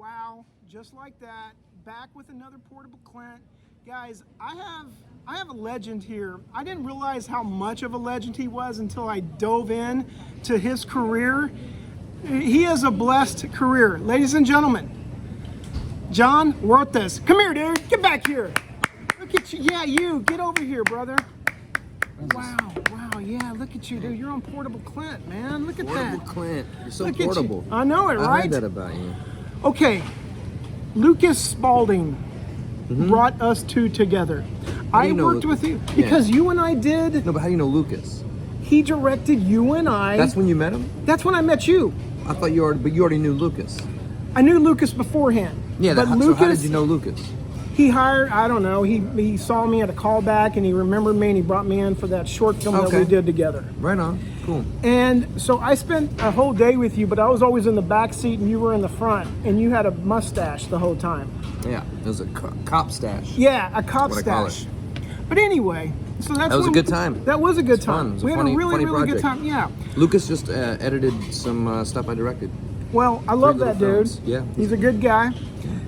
Wow, just like that, back with another portable Clint. Guys, I have a legend here. I didn't realize how much of a legend he was until I dove in to his career. He has a blessed career. Ladies and gentlemen, Jon Huertas. Come here, dude. Get back here. Look at you. Yeah, you. Get over here, brother. Wow, yeah, look at you, dude. You're on portable Clint, man. Look at that. Portable Clint. You're so Look portable. I know it, right? I heard that about you. Okay, Lucas Spalding brought us two together. I worked with you because you and I did. No, but how do you know Lucas? He directed you and I. That's when you met him? That's when I met you. I thought you already knew Lucas. I knew Lucas beforehand. Yeah, but Lucas, so how did you know Lucas? He hired, I don't know, he saw me at a callback and he remembered me and he brought me in for that short film that we did together. Right on, cool. And so I spent a whole day with you, but I was always in the back seat and you were in the front and you had a mustache the whole time. Yeah, it was a cop stash. Yeah, a cop stash. But anyway, so that was a good time. That was a good time. We had a really good time. Yeah. Lucas just edited some stuff I directed. Well, I love that dude. Yeah. He's a good guy.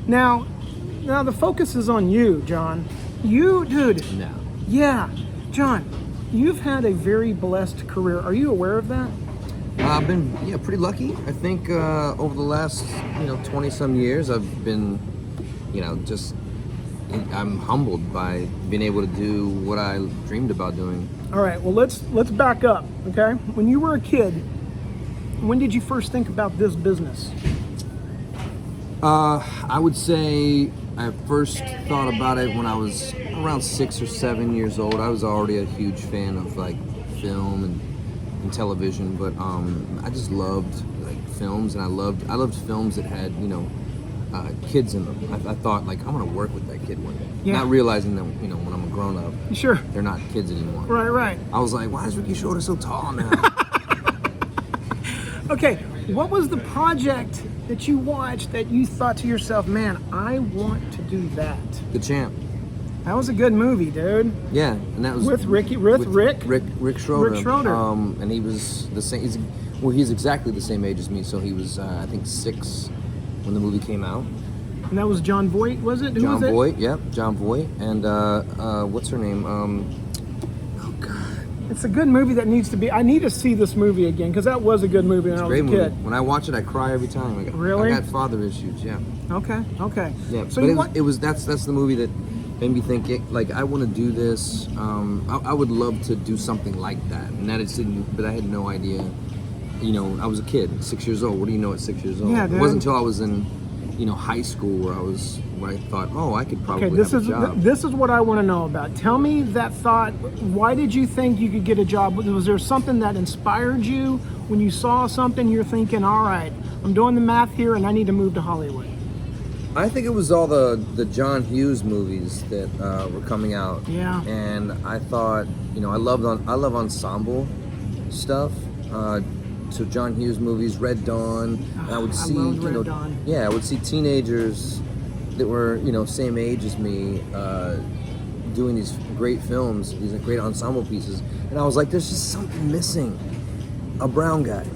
Now the focus is on you, Jon. You, dude. No. Yeah. Jon, you've had a very blessed career. Are you aware of that? I've been pretty lucky. I think over the last 20 some years I've been I'm humbled by being able to do what I dreamed about doing. All right, well let's back up, okay? When you were a kid, when did you first think about this business? I would say I first thought about it when I was around 6 or 7 years old. I was already a huge fan of like film and television, but I just loved like films, and I loved films that had kids in them. I thought like I'm gonna work with that kid one day, not realizing that when I'm a grown up, they're not kids anymore. Right. I was like, why is Ricky Schroeder so tall now? Okay, what was the project that you watched that you thought to yourself, man, I want to do that? The Champ. That was a good movie, dude. Yeah, and that was with Rick Schroeder. Rick Schroeder. And he was the same. He's exactly the same age as me. So he was, I think, 6 when the movie came out. And that was Jon Voight, was it? Jon Voight, yep, Jon Voight, and what's her name? Oh God. It's a good movie that needs to be. I need to see this movie again because that was a good movie when I was a kid. When I watch it, I cry every time. I got father issues. Yeah. Okay. Yeah. So that's the movie that made me think I want to do this. I would love to do something like that, and that it didn't. But I had no idea. I was a kid, 6 years old. What do you know at 6 years old? Yeah, dude. It wasn't until I was in high school where I thought, I could probably have a job. This is what I want to know about. Tell me that thought. Why did you think you could get a job? Was there something that inspired you when you saw something? You're thinking, all right, I'm doing the math here, and I need to move to Hollywood. I think it was all the John Hughes movies that were coming out. Yeah. And I thought, I love ensemble stuff. So John Hughes movies, Red Dawn. And I would see, Red Dawn. Yeah, I would see teenagers that were, same age as me, doing these great films, these great ensemble pieces, and I was like, there's just something missing. A brown guy.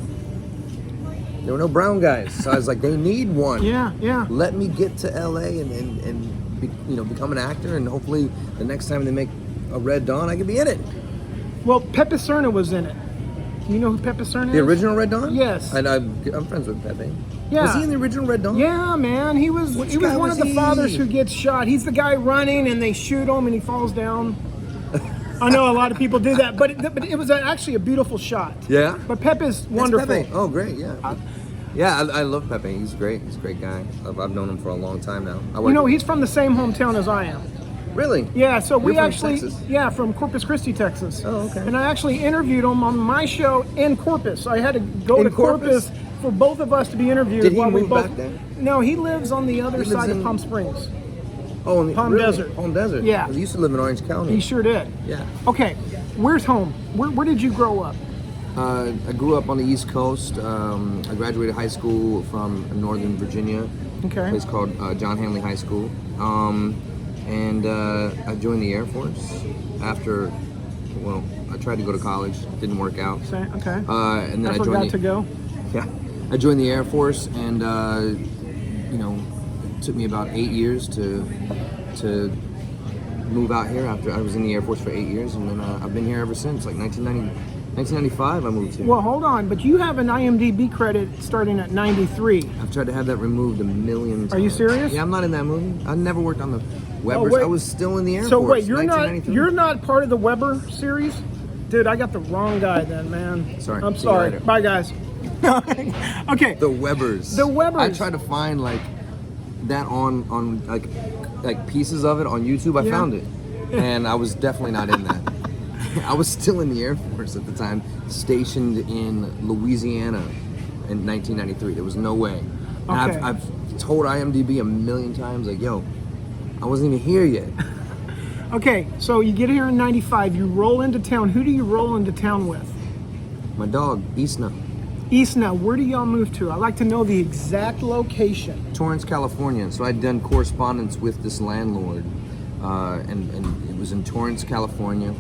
There were no brown guys, so I was like, they need one. Yeah. Let me get to LA and become an actor, and hopefully the next time they make a Red Dawn, I could be in it. Well, Pepe Serna was in it. You know who Pepe Serna is? The original Red Dawn? Yes. And I'm friends with Pepe. Yeah. Was he in the original Red Dawn? Yeah, man. He was one of the fathers who gets shot. He's the guy running and they shoot him and he falls down. I know a lot of people do that, but it was actually a beautiful shot. Yeah. But Pepe's wonderful. Pepe. Oh, great. Yeah. I love Pepe. He's great. He's a great guy. I've known him for a long time now. He's from the same hometown as I am. Really? Yeah, so we actually, Texas? Yeah, from Corpus Christi, Texas. Oh, okay. And I actually interviewed him on my show in Corpus. I had to go to Corpus for both of us to be interviewed. Did he move back there? No, he lives on the other side of Palm Springs. Oh, Palm Desert. Palm Desert. Yeah. He used to live in Orange County. He sure did. Yeah. Okay, where's home? Where did you grow up? I grew up on the East Coast. I graduated high school from Northern Virginia. Okay. A place called John Hanley High School. And I joined the Air Force after, I tried to go to college, didn't work out. Okay. And then I forgot to go. Yeah, I joined the Air Force and you know, it took me about 8 years to move out here after I was in the Air Force for 8 years, and then I've been here ever since, like 1995 I moved here. Well, hold on, but you have an IMDb credit starting at 93. I've tried to have that removed a million times. Are you serious? Yeah, I'm not in that movie. I never worked on the Webbers. wait. I was still in the Air So Force. wait, you're not part of the Weber series? Dude, I got the wrong guy then, man. Sorry. I'm See you sorry. later. Bye, guys. Okay. The Webbers. The Webbers. I tried to find like that on like pieces of it on YouTube. I Yeah. found it, and I was definitely not in that. I was still in the Air Force at the time, stationed in Louisiana in 1993. There was no way. And Okay. I've told IMDb a million times, like, yo, I wasn't even here yet. Okay, so you get here in 95, you roll into town. Who do you roll into town with? My dog, Isna, Isna, where do y'all move to? I'd like to know the exact location. Torrance, California. So I'd done correspondence with this landlord, and it was in Torrance, California.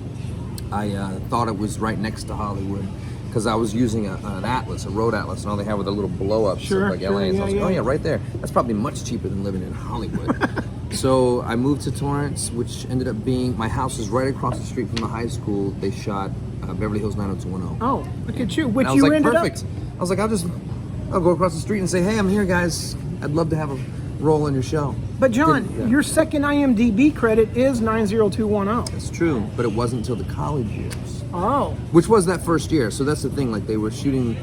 I thought it was right next to Hollywood because I was using an atlas, a road atlas, and all they have were the little blow-ups Sure, of like sure, LA. And so I was yeah, like, oh yeah. yeah, right there. That's probably much cheaper than living in Hollywood. So I moved to Torrance, which ended up being, my house is right across the street from the high school. They shot Beverly Hills 90210. Oh, look at you. Which And I was you like, ended perfect. I was like, I'll go across the street and say, hey, I'm here, guys. I'd love to have a role in your show. up. But John, Yeah. your second IMDb credit is 90210. It's true, but it wasn't until the college years. Oh, Which was that first year. So that's the thing. Like they were shooting,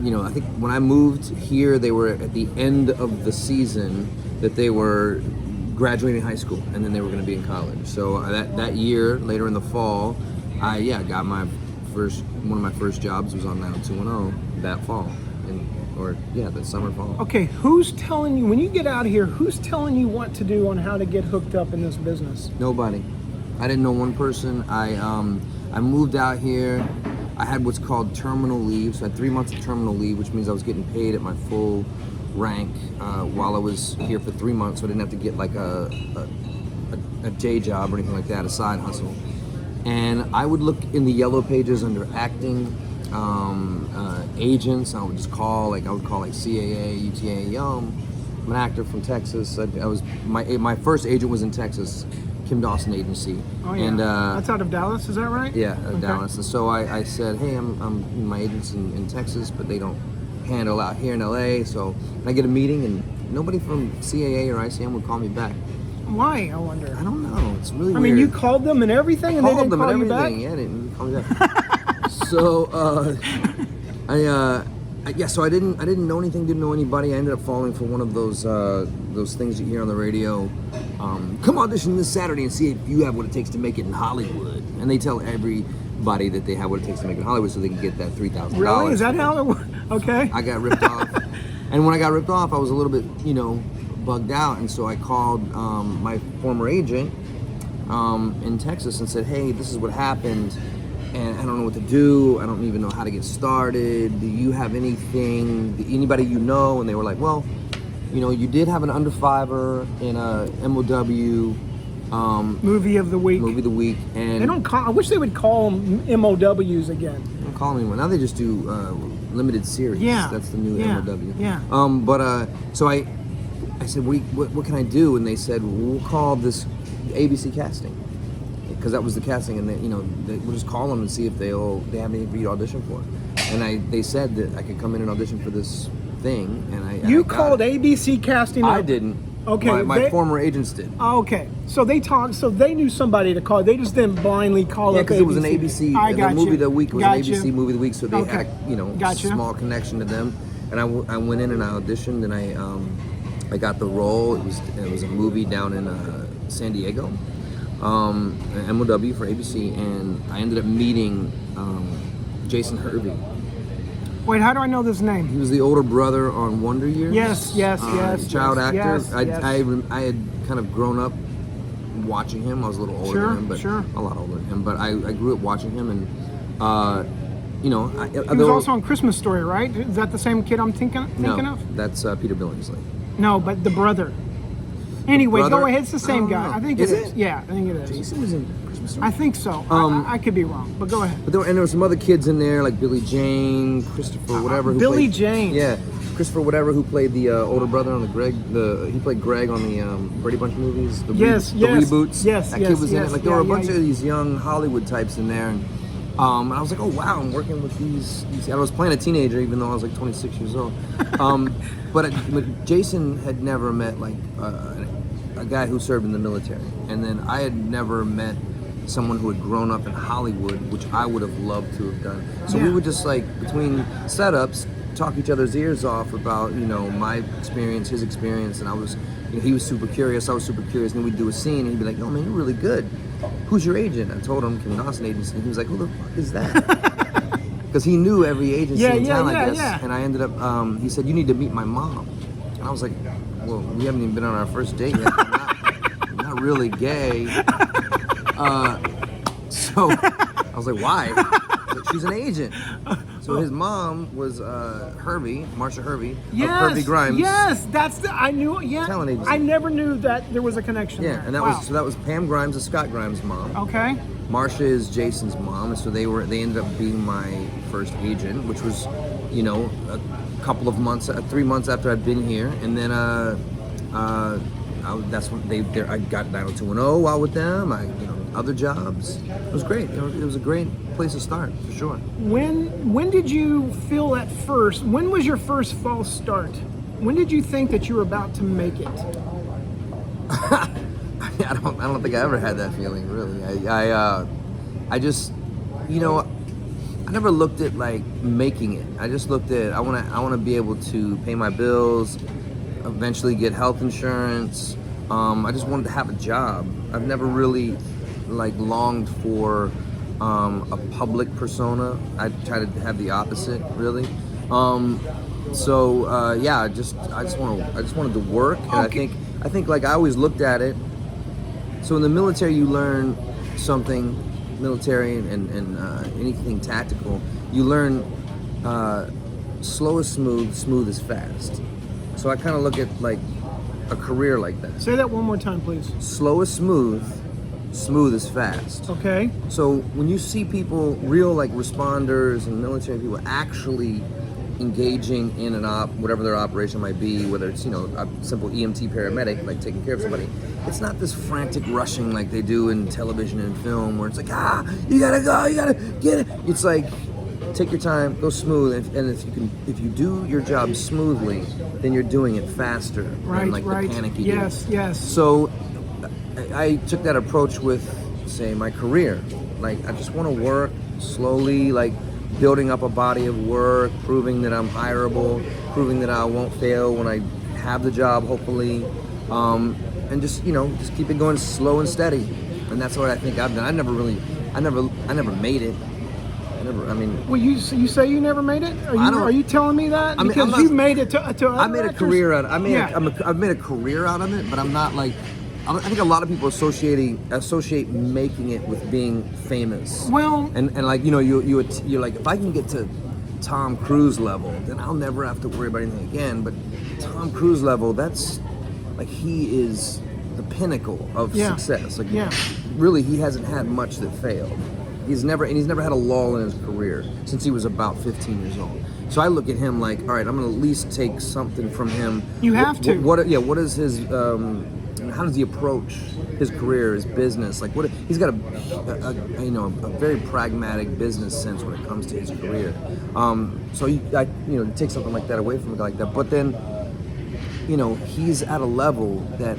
you know, I think when I moved here, they were at the end of the season that they were graduating high school, and then they were going to be in college. So that year, later in the fall, I got one of my first jobs was on 90210 that fall, that summer fall. okay. Who's telling you, when you get out of here, who's telling you what to do on how to get hooked up in this business? Nobody. I didn't know one person. I moved out here. I had what's called terminal leave. So I had 3 months of terminal leave, which means I was getting paid at my full rank while I was here for 3 months. So I didn't have to get like a day job or anything like that, a side hustle. And I would look in the yellow pages under acting, agents. I would call CAA, UTA. Yo, I'm an actor from Texas. I was my first agent was in Texas, Kim Dawson Agency. Oh yeah, And that's out of Dallas, is that right? yeah, Okay. Dallas. And so I said, hey, I'm my agent's in Texas, but they don't handle out here in LA. So I get a meeting, and nobody from CAA or ICM would call me back. Why, I wonder? I don't know. It's really I weird. mean, you called them and everything, and they Called didn't them call and you back? everything. Yeah, they didn't call me back. So so I didn't know anything, didn't know anybody. I ended up falling for one of those things you hear on the radio. Come audition this Saturday and see if you have what it takes to make it in Hollywood. And they tell everybody that they have what it takes to make it in Hollywood, so they can get that $3,000. Really? Is that how it works? Okay. I got ripped off, and when I got ripped off, I was a little bit, bugged out, and so I called my former agent in Texas and said, hey, this is what happened, and I don't know what to do. I don't even know how to get started. Do you have anybody you know? And they were like, well, you did have an under fiver in a MOW Movie of the week. movie of the week, and They don't call. I wish they would call them MOWs again. they don't call them anymore. Now they just do limited series. Yeah. That's the new Yeah. MOW. Yeah. So I said, what can I do? And they said, we'll call this ABC casting, because that was the casting, and we'll just call them and see if they have anything for you to audition for. And they said that I could come in and audition for this thing, and I You got called it. ABC casting. I up. didn't. Okay, My they- former agents did. Oh, okay, so they talked. So they knew somebody to call. They just didn't blindly call Yeah, up. because it was an ABC. I The got movie you. of the week was Got an ABC you. movie of the week, so they Okay. had a Gotcha. small connection to them. And I went in and I auditioned, and I got the role. It was a movie down in San Diego, an MOW for ABC, and I ended up meeting Jason Hervey. Wait, how do I know this name? He was the older brother on Wonder Years. Yes, yes, Child yes, actor. yes, I yes. I had kind of grown up watching him. I was a little older Sure, than him, but sure. a lot older than him. But I grew up watching him, and He was also on Christmas Story, right? Is that the same kid I'm thinking no, of? that's Peter Billingsley. No, but the brother. Anyway, brother? go ahead. It's the I same don't guy. know. I think Is it is. it? Yeah, I think it is. Jason was in Christmas Story. I think so. I could be wrong, but go ahead. But there were some other kids in there, like Billy Jane, Christopher, whatever. Who Billy played- Jane. Yeah, Christopher whatever, who played the older brother on he played Greg on the Brady Bunch movies, the reboots. Yes, that yes, kid was in yes, it. Like there were a bunch yeah. of these young Hollywood types in there, and I was like, oh wow, I'm working with these. I was playing a teenager even though I was like 26 years old. But Jason had never met like a guy who served in the military, and then I had never met someone who had grown up in Hollywood, which I would have loved to have done. So we would just like between setups talk each other's ears off about my experience, his experience, and I was he was super curious, I was super curious, and then we'd do a scene and he'd be like, "Oh man, you're really good. Who's your agent?" I told him Kim Dawson Agency, and he was like, "Who the fuck is that?" Because he knew every agency in town, I guess. Yeah. And I ended up he said, "You need to meet my mom." And I was like, "Well, we haven't even been on our first date yet. I'm not really gay." So I was like, "Why?" Like, she's an agent. So his mom was Marsha Hervey, of Hervey Grimes. Yes, I knew. Yeah, talent agency. I never knew that there was a connection. Yeah, there. and that was Pam Grimes, and Scott Grimes' mom. Okay. Marsha is Jason's mom, and so they ended up being my first agent, which was, a couple of months, 3 months after I'd been here, and then that's when I got 90210 while with them. Other jobs. It was great. It was a great place to start for sure. When did you feel at first? When was your first false start? When did you think that you were about to make it? I don't think I ever had that feeling really. I just I never looked at like making it. I just looked at I want to be able to pay my bills, eventually get health insurance. I just wanted to have a job. I've never really like longed for a public persona. I try to have the opposite really. I just wanted to work, and I think like I always looked at it. So in the military, you learn something, military and anything tactical. You learn slow is smooth, smooth is fast. So I kind of look at like a career like that. Say that one more time, please. Slow is smooth, smooth is fast. Okay. So when you see people, real like responders and military people actually engaging in whatever their operation might be, whether it's a simple EMT paramedic like taking care of somebody, it's not this frantic rushing like they do in television and film where it's like you gotta go, you gotta get it. It's like take your time, go smooth, and if you do your job smoothly, then you're doing it faster than like the panic you do. Yes. So I took that approach with say my career. Like I just want to work slowly, like building up a body of work, proving that I'm hireable, proving that I won't fail when I have the job, hopefully, and just keep it going slow and steady. And that's what I think I've done. I never made it. Well, you say you never made it? Are you telling me that? Because you made it to I made a career out of it. Yeah. I've made a career out of it, but I'm not like. I think a lot of people associate making it with being famous. Well, and like you're like, if I can get to Tom Cruise level, then I'll never have to worry about anything again. But Tom Cruise level, that's like he is the pinnacle of success. Like really, he hasn't had much that failed. He's never had a lull in his career since he was about 15 years old. So I look at him like, all right, I'm gonna at least take something from him. You have to. What is his? How does he approach his career, his business? Like he's got a very pragmatic business sense when it comes to his career. So I take something like that away from a guy like that. But then, he's at a level that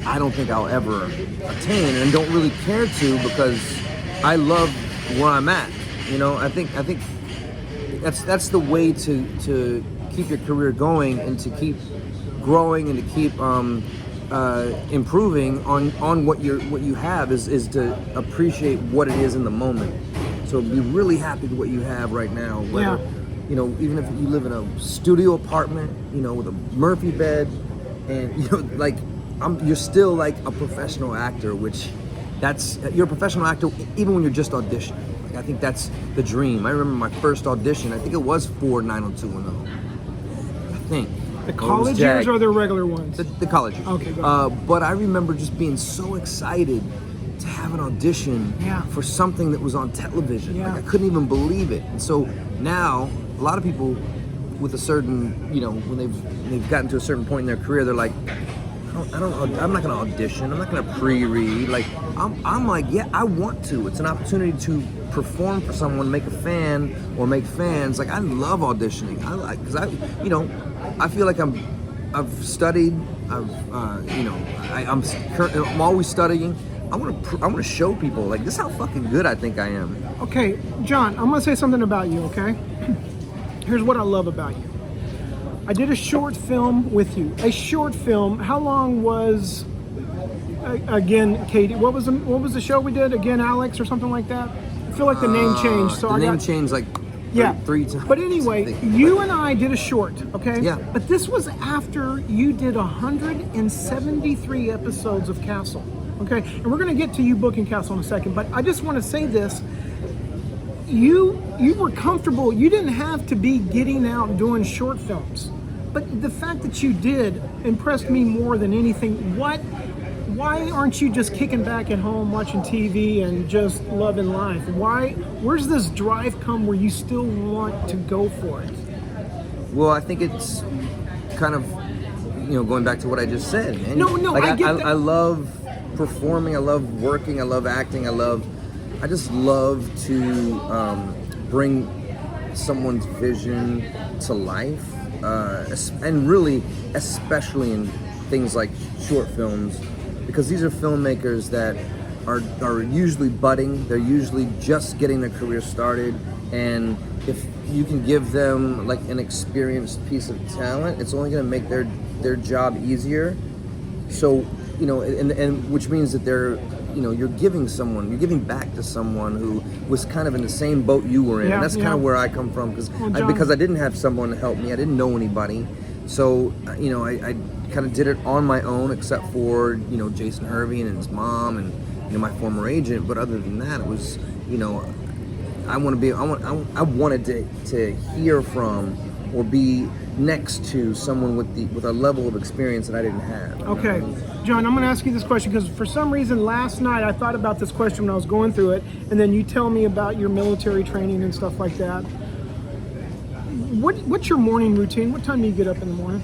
I don't think I'll ever attain, and don't really care to because I love where I'm at. I think that's the way to keep your career going and to keep growing and to keep improving on what you have is to appreciate what it is in the moment. So be really happy with what you have right now. Whether, even if you live in a studio apartment, with a Murphy bed, and like you're still like a professional actor, which you're a professional actor even when you're just auditioning. Like, I think that's the dream. I remember my first audition. I think it was for 90210. I think. The college years or the regular ones? The college years. Okay, go ahead. But I remember just being so excited to have an audition for something that was on television. Yeah. Like I couldn't even believe it. And so now, a lot of people with a certain, when they've gotten to a certain point in their career, they're like, I'm not gonna audition. I'm not gonna pre-read. Like, I'm like, yeah, I want to. It's an opportunity to perform for someone, make a fan or make fans. Like, I love auditioning. Because I feel like I've studied. I'm always studying. I want to show people, like, this is how fucking good I think I am. Okay, Jon, I'm gonna say something about you. Okay, here's what I love about you. I did a short film with you. A short film. How long was? Again, Katie. What was the show we did? Again, Alex, or something like that. I feel like the name changed. So the name changed like three times. But anyway, you and I did a short. Okay. Yeah. But this was after you did 173 episodes of Castle. Okay, and we're gonna get to you booking Castle in a second. But I just want to say this. You were comfortable. You didn't have to be getting out and doing short films, but the fact that you did impressed me more than anything. Why aren't you just kicking back at home watching TV and just loving life? Where's this drive come where you still want to go for it? Well, I think it's kind of, going back to what I just said. Man. No, like, I get that. I love performing. I love working. I love acting. I just love to bring someone's vision to life, and really, especially in things like short films, because these are filmmakers that are usually budding. They're usually just getting their career started, and if you can give them like an experienced piece of talent, it's only going to make their job easier. So, and which means that you're giving back to someone who was kind of in the same boat you were in. Yeah, and that's kind of where I come from, because I didn't have someone to help me. I didn't know anybody. So, I kind of did it on my own, except for, Jason Hervey and his mom and, my former agent. But other than that, it was, I wanted to hear from or be next to someone with a level of experience that I didn't have. Okay, Jon, I'm going to ask you this question because for some reason last night I thought about this question when I was going through it, and then you tell me about your military training and stuff like that. What's your morning routine? What time do you get up in the morning?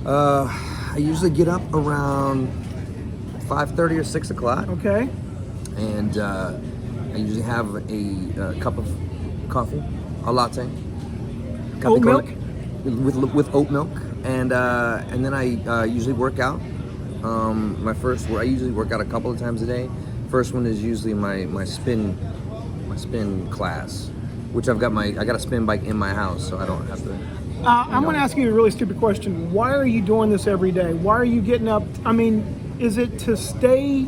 I usually get up around 5:30 or 6 o'clock. Okay. And I usually have a cup of coffee, a latte. Oat milk? With oat milk, and then I usually work out. I usually work out a couple of times a day. First one is usually my spin class, which I got a spin bike in my house, so I don't have to. I'm going to ask you a really stupid question. Why are you doing this every day? Why are you getting up? I mean, is it to stay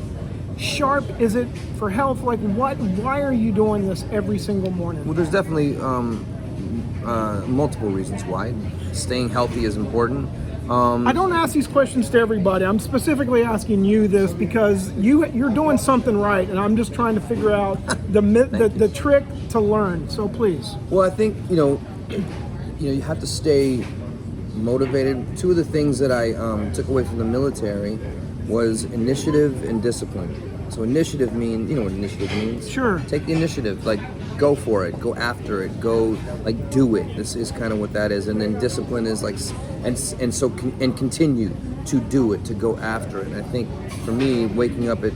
sharp? Is it for health? Like, what? Why are you doing this every single morning? Well, there's definitely multiple reasons why. Staying healthy is important. I don't ask these questions to everybody. I'm specifically asking you this because you're doing something right, and I'm just trying to figure out the trick to learn. So please. Well, I think you have to stay motivated. Two of the things that I took away from the military was initiative and discipline. So initiative means, what initiative means? Sure. Take the initiative, like go for it, go after it, go like do it. This is kind of what that is. And then discipline is like, and continue to do it, to go after it. And I think for me, waking up at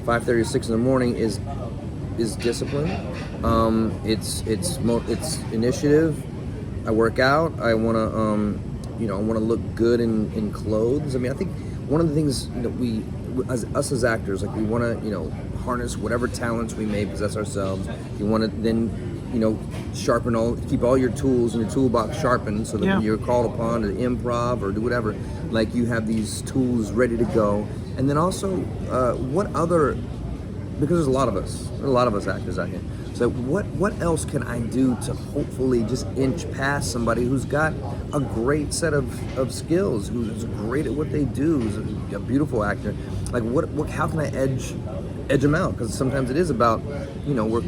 5:30 or 6 in the morning is discipline. It's initiative. I work out. I want to look good in clothes. I mean, I think one of the things that us as actors, like we want to, harness whatever talents we may possess ourselves. You want to then, keep all your tools in your toolbox sharpened so that when you're called upon to improv or do whatever, like you have these tools ready to go. And then also, because there's a lot of us actors out here. So what else can I do to hopefully just inch past somebody who's got a great set of skills, who's great at what they do, who's a beautiful actor? Like how can I edge them out? Because sometimes it is about,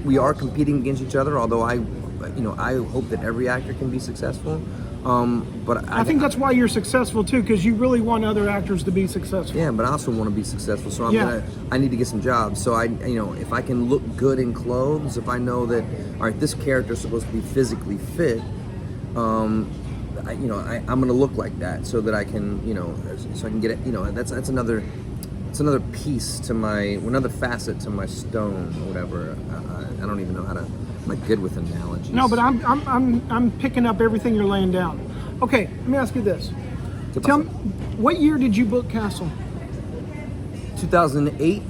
we are competing against each other. Although I hope that every actor can be successful. But I think that's why you're successful too, because you really want other actors to be successful. Yeah, but I also want to be successful, so I need to get some jobs. So if I can look good in clothes, if I know that, all right, this character is supposed to be physically fit, I'm gonna look like that so that I can, so I can get it. That's another. It's another piece to another facet to my stone or whatever. I don't even know how to. I'm not good with analogies. No, but I'm picking up everything you're laying down. Okay, let me ask you this. Tell me, what year did you book Castle? 2008.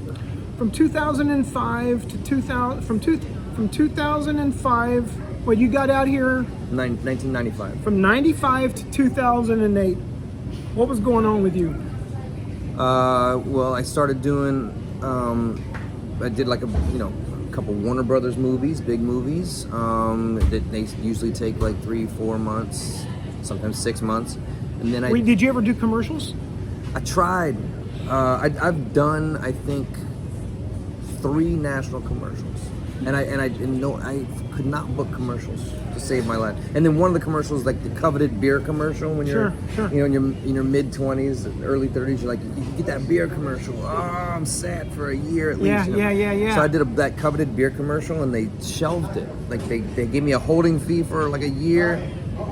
From 2005 to 2000. From 2005. Well, you got out here. 1995. From 95 to 2008. What was going on with you? Well, I started doing. I did like a couple Warner Brothers movies, big movies. That they usually take like 3-4 months, sometimes 6 months, and then Wait, did you ever do commercials? I tried. I've done, I think, 3 national commercials, and I could not book commercials to save my life. And then one of the commercials, like the coveted beer commercial, when you're in your mid-20s, early 30s, you're like, you can get that beer commercial. Oh, I'm sad for a year at least. Yeah. So I did that coveted beer commercial, and they shelved it. Like they gave me a holding fee for like a year,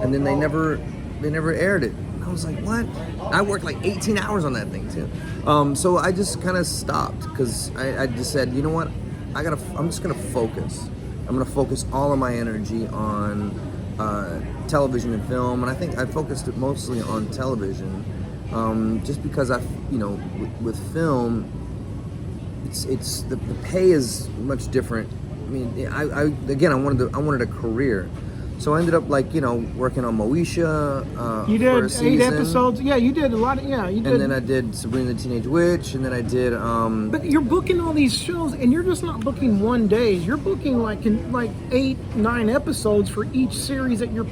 and then they never aired it. I was like, what? I worked like 18 hours on that thing too. So I just kind of stopped because I just said, you know what? I'm just gonna focus. I'm gonna focus all of my energy on television and film, and I think I focused it mostly on television, just because with film, it's the pay is much different. I mean, I wanted a career. So I ended up working on Moesha. You did for a 8 season. episodes. Yeah, you did a lot of. Yeah, you did. And then I did Sabrina the Teenage Witch, and then I did. But you're booking all these shows, and you're just not booking one day. You're booking like 8-9 episodes for each series that you're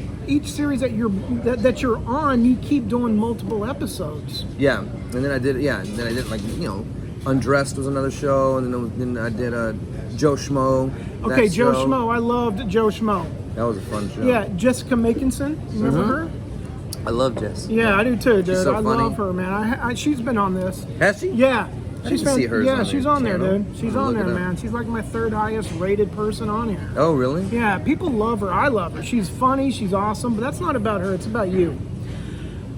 on. You keep doing multiple episodes. Yeah, and then I did. Yeah, and then I did Undressed was another show, and then I did Joe Schmo. Okay, Joe Schmo. I loved Joe Schmo. That was a fun show. Yeah, Jessica Makinson. Remember her? I love Jess. Yeah, I do too, dude. So I funny. love her, man. She's been on this. Has she? Yeah. She's see hers. Yeah, on she's on there, channel. dude. She's on there, man. She's like my 3rd highest rated person on here. Oh, really? Yeah, people love her. I love her. She's funny. She's awesome. But that's not about her. It's about you.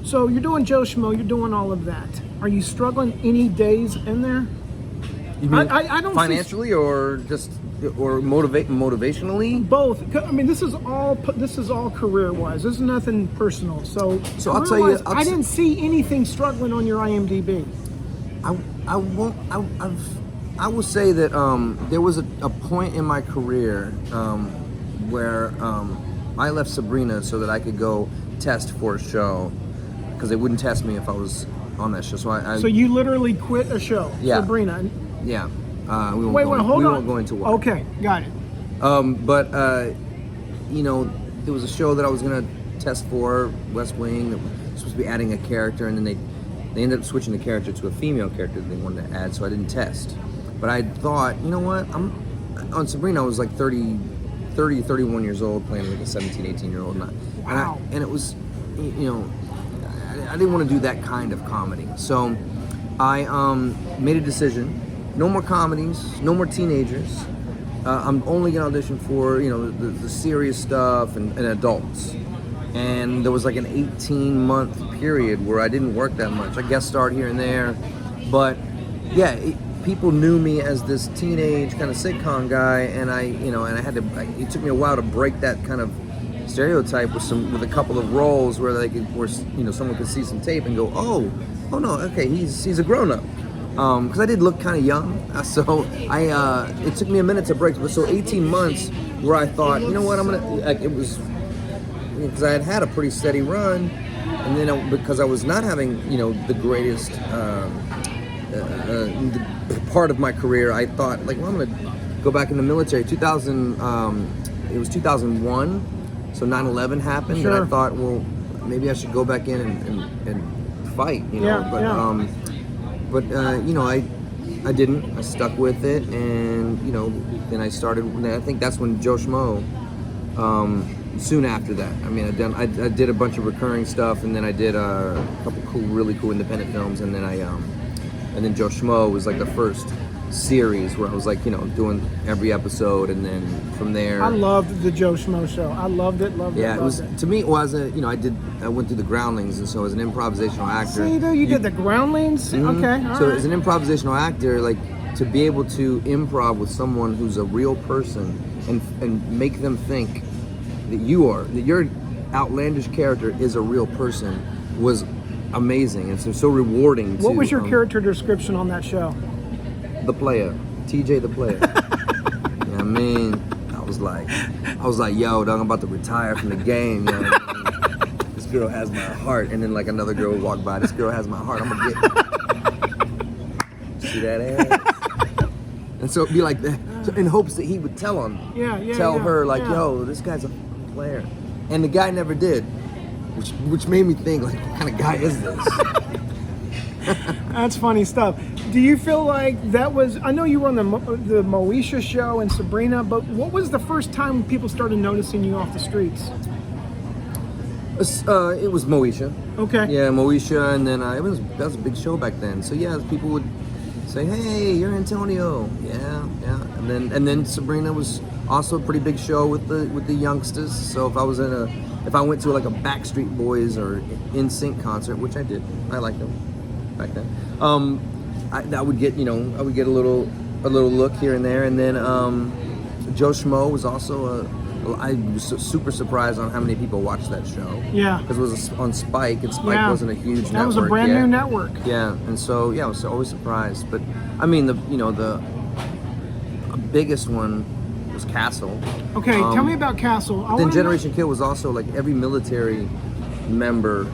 So you're doing Joe Schmo. You're doing all of that. Are you struggling any days in there? You mean I don't financially or just motivationally? Both. I mean, this is all career-wise. This is nothing personal. So I'll tell you, I didn't see anything struggling on your IMDb. I will say that there was a point in my career where I left Sabrina so that I could go test for a show because they wouldn't test me if I was on that show. So you literally quit a show, Sabrina. Yeah. We won't go into what. Okay, got it. But there was a show that I was gonna test for, West Wing, that was supposed to be adding a character, and then they ended up switching the character to a female character that they wanted to add, so I didn't test. But I thought, you know what? On Sabrina, I was like 31 years old, playing like a 17, 18-year-old. Wow. And it was, I didn't want to do that kind of comedy. So I made a decision. No more comedies, no more teenagers. I'm only gonna audition for the serious stuff and adults. And there was like an 18-month period where I didn't work that much. I guest starred here and there, but yeah, people knew me as this teenage kind of sitcom guy, and I had to. It took me a while to break that kind of stereotype with a couple of roles where someone could see some tape and go, oh no, okay, he's a grown up. Because I did look kind of young, so it took me a minute to break. So 18 months where I thought, you know what, it was, because I had a pretty steady run, and then because I was not having, the greatest part of my career, I thought, like, well, I'm gonna go back in the military. It was 2001, so 9/11 happened, Sure. and I thought, well, maybe I should go back in and fight, But I didn't. I stuck with it, and then I started. I think that's when Joe Schmo. Soon after that, I mean, I did a bunch of recurring stuff, and then I did a couple really cool independent films, and then and then Joe Schmo was like the first series where I was like, doing every episode, and then from there. I loved the Joe Schmo show. I loved it. Yeah, it was it. to me. It was I went through the Groundlings, and so as an improvisational actor. See, you did the Groundlings. Mhm. Okay, all so right. as an improvisational actor, like to be able to improv with someone who's a real person and make them think that your outlandish character is a real person was amazing, and so rewarding. What was your character description on that show? The player, TJ the player. Yeah, I mean, I was like, yo, dog, I'm about to retire from the game. You know? This girl has my heart, and then like another girl would walk by. This girl has my heart. I'm gonna get. See that ass? And so it'd be like that, so in hopes that he would tell her like, yo, this guy's a player, and the guy never did, which made me think like, what kind of guy is this? That's funny stuff. Do you feel like that was? I know you were on the Moesha show and Sabrina, but what was the first time people started noticing you off the streets? It was Moesha. Okay. Yeah, Moesha, and then that was a big show back then. So yeah, people would say, "Hey, you're Antonio." Yeah, and then Sabrina was also a pretty big show with the youngsters. So if I went to like a Backstreet Boys or NSYNC concert, which I did, I liked them back then. I would get a little look here and there, and then Joe Schmo was also I was super surprised on how many people watched that show. Yeah. Because it was on Spike, and Spike wasn't a huge network. That was a brand new network. Yeah, and so I was always surprised. But I mean, the biggest one was Castle. Okay, tell me about Castle. Then Generation Kill was also like every military member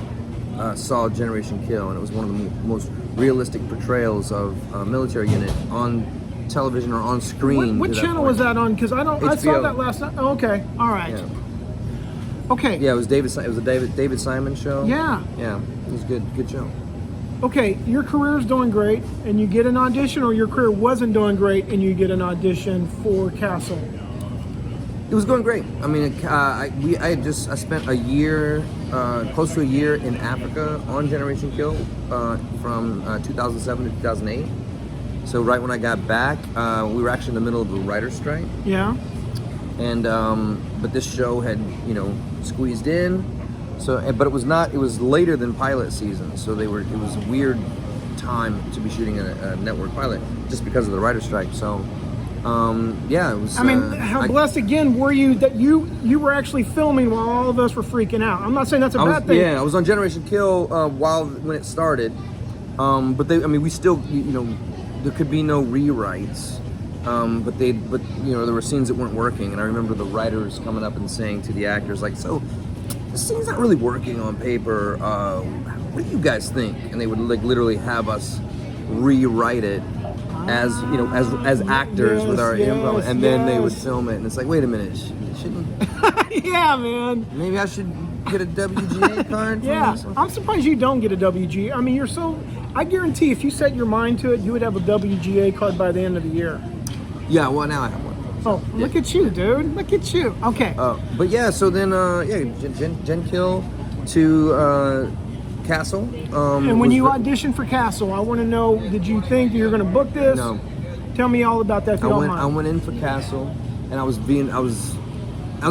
saw Generation Kill, and it was one of the most realistic portrayals of a military unit on television or on screen. What channel was that on? Because I saw that last night. Oh, okay, all right. Yeah. Okay. Yeah, it was a David Simon show. Yeah. Yeah, it was good show. Okay, your career's doing great, and you get an audition, or your career wasn't doing great, and you get an audition for Castle. It was going great. I mean, I spent a year, close to a year in Africa on Generation Kill from 2007 to 2008. So right when I got back, we were actually in the middle of a writer's strike. Yeah. And but this show had squeezed in. So, but it was not. It was later than pilot season, so it was a weird time to be shooting a network pilot just because of the writer's strike. So. Yeah, it was. I mean, how blessed again were you that you were actually filming while all of us were freaking out? I'm not saying that's a bad thing. Yeah, I was on Generation Kill when it started, but we still, there could be no rewrites, but there were scenes that weren't working, and I remember the writers coming up and saying to the actors like, "So, this scene's not really working on paper. What do you guys think?" And they would like literally have us rewrite it. As actors with our improv, and then they would film it, and it's like, wait a minute, shouldn't? Yeah, man. Maybe I should get a WGA card. Yeah, I'm surprised you don't get a WGA. I mean, I guarantee if you set your mind to it, you would have a WGA card by the end of the year. Yeah, well, now I have one. Oh, yeah. Look at you, dude. Look at you. Okay. But yeah, so then Gen Kill to. Castle. And when you auditioned for Castle, I want to know, did you think you were going to book this? No. Tell me all about that if you don't mind. I went in for Castle, and I was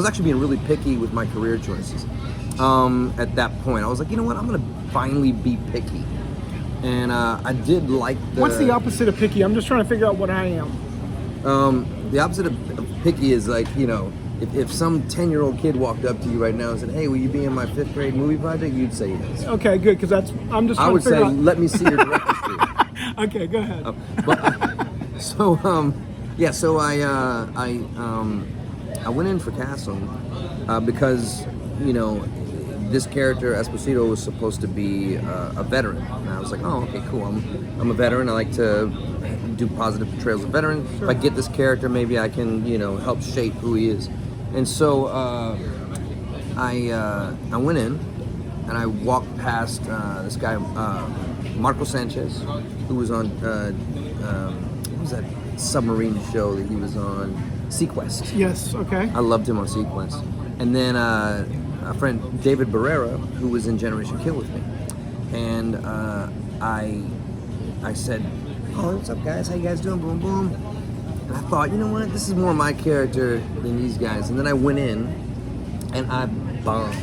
actually being really picky with my career choices. At that point, I was like, you know what, I'm going to finally be picky. And I did like What's the opposite of picky? I'm just trying to figure out what I am. The opposite of picky is like, if some 10-year-old kid walked up to you right now and said, "Hey, will you be in my 5th grade movie project?" You'd say yes. Okay, good, because I'm just. I would say, "Let me see your director's degree." Okay, go ahead. So I went in for Castle because this character Esposito was supposed to be a veteran, and I was like, "Oh, okay, cool. I'm a veteran. I like to do positive portrayals of veterans. Sure. If I get this character, maybe I can help shape who he is." And so I went in, and I walked past this guy, Marco Sanchez, who was on what was that submarine show that he was on? Sequest. Yes. Okay. I loved him on Sequest. And then a friend, David Barrera, who was in Generation Kill with me, and I said, oh, what's up, guys? How you guys doing? Boom, boom. And I thought, you know what? This is more my character than these guys. And then I went in, and I bombed.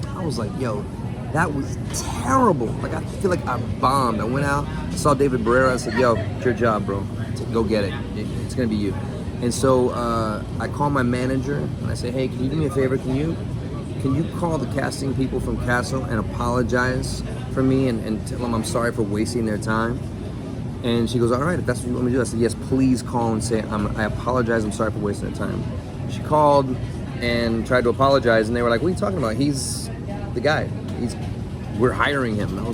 I was like, yo, that was terrible. Like, I feel like I bombed. I went out, saw David Barrera. I said, yo, it's your job, bro. Go get it. It's gonna be you. And so I call my manager and I say, hey, can you do me a favor? Can you call the casting people from Castle and apologize for me and tell them I'm sorry for wasting their time? And she goes, all right, if that's what you want me to do. I said, yes, please call and say, I apologize, I'm sorry for wasting their time. She called and tried to apologize, and they were like, what are you talking about? He's the guy. We're hiring him.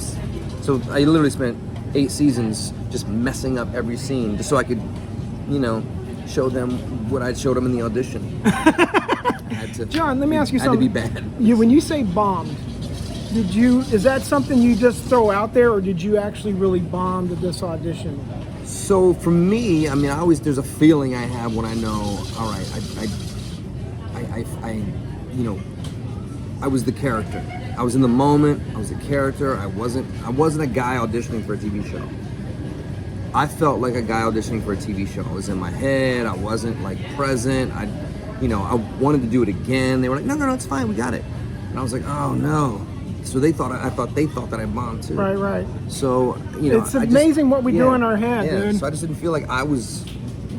So I literally spent 8 seasons just messing up every scene just so I could, show them what I showed them in the audition. Jon, let me ask you something. Had to be bad. When you say bombed, is that something you just throw out there, or did you actually really bomb at this audition? So for me, I mean, there's a feeling I have when I know, all right, I was the character. I was in the moment. I was the character. I wasn't a guy auditioning for a TV show. I felt like a guy auditioning for a TV show. I was in my head. I wasn't like present. I wanted to do it again. They were like, no, it's fine. We got it. And I was like, oh no. So they thought that I bombed too. Right. So it's amazing what we do in our head, dude. So I just didn't feel like I was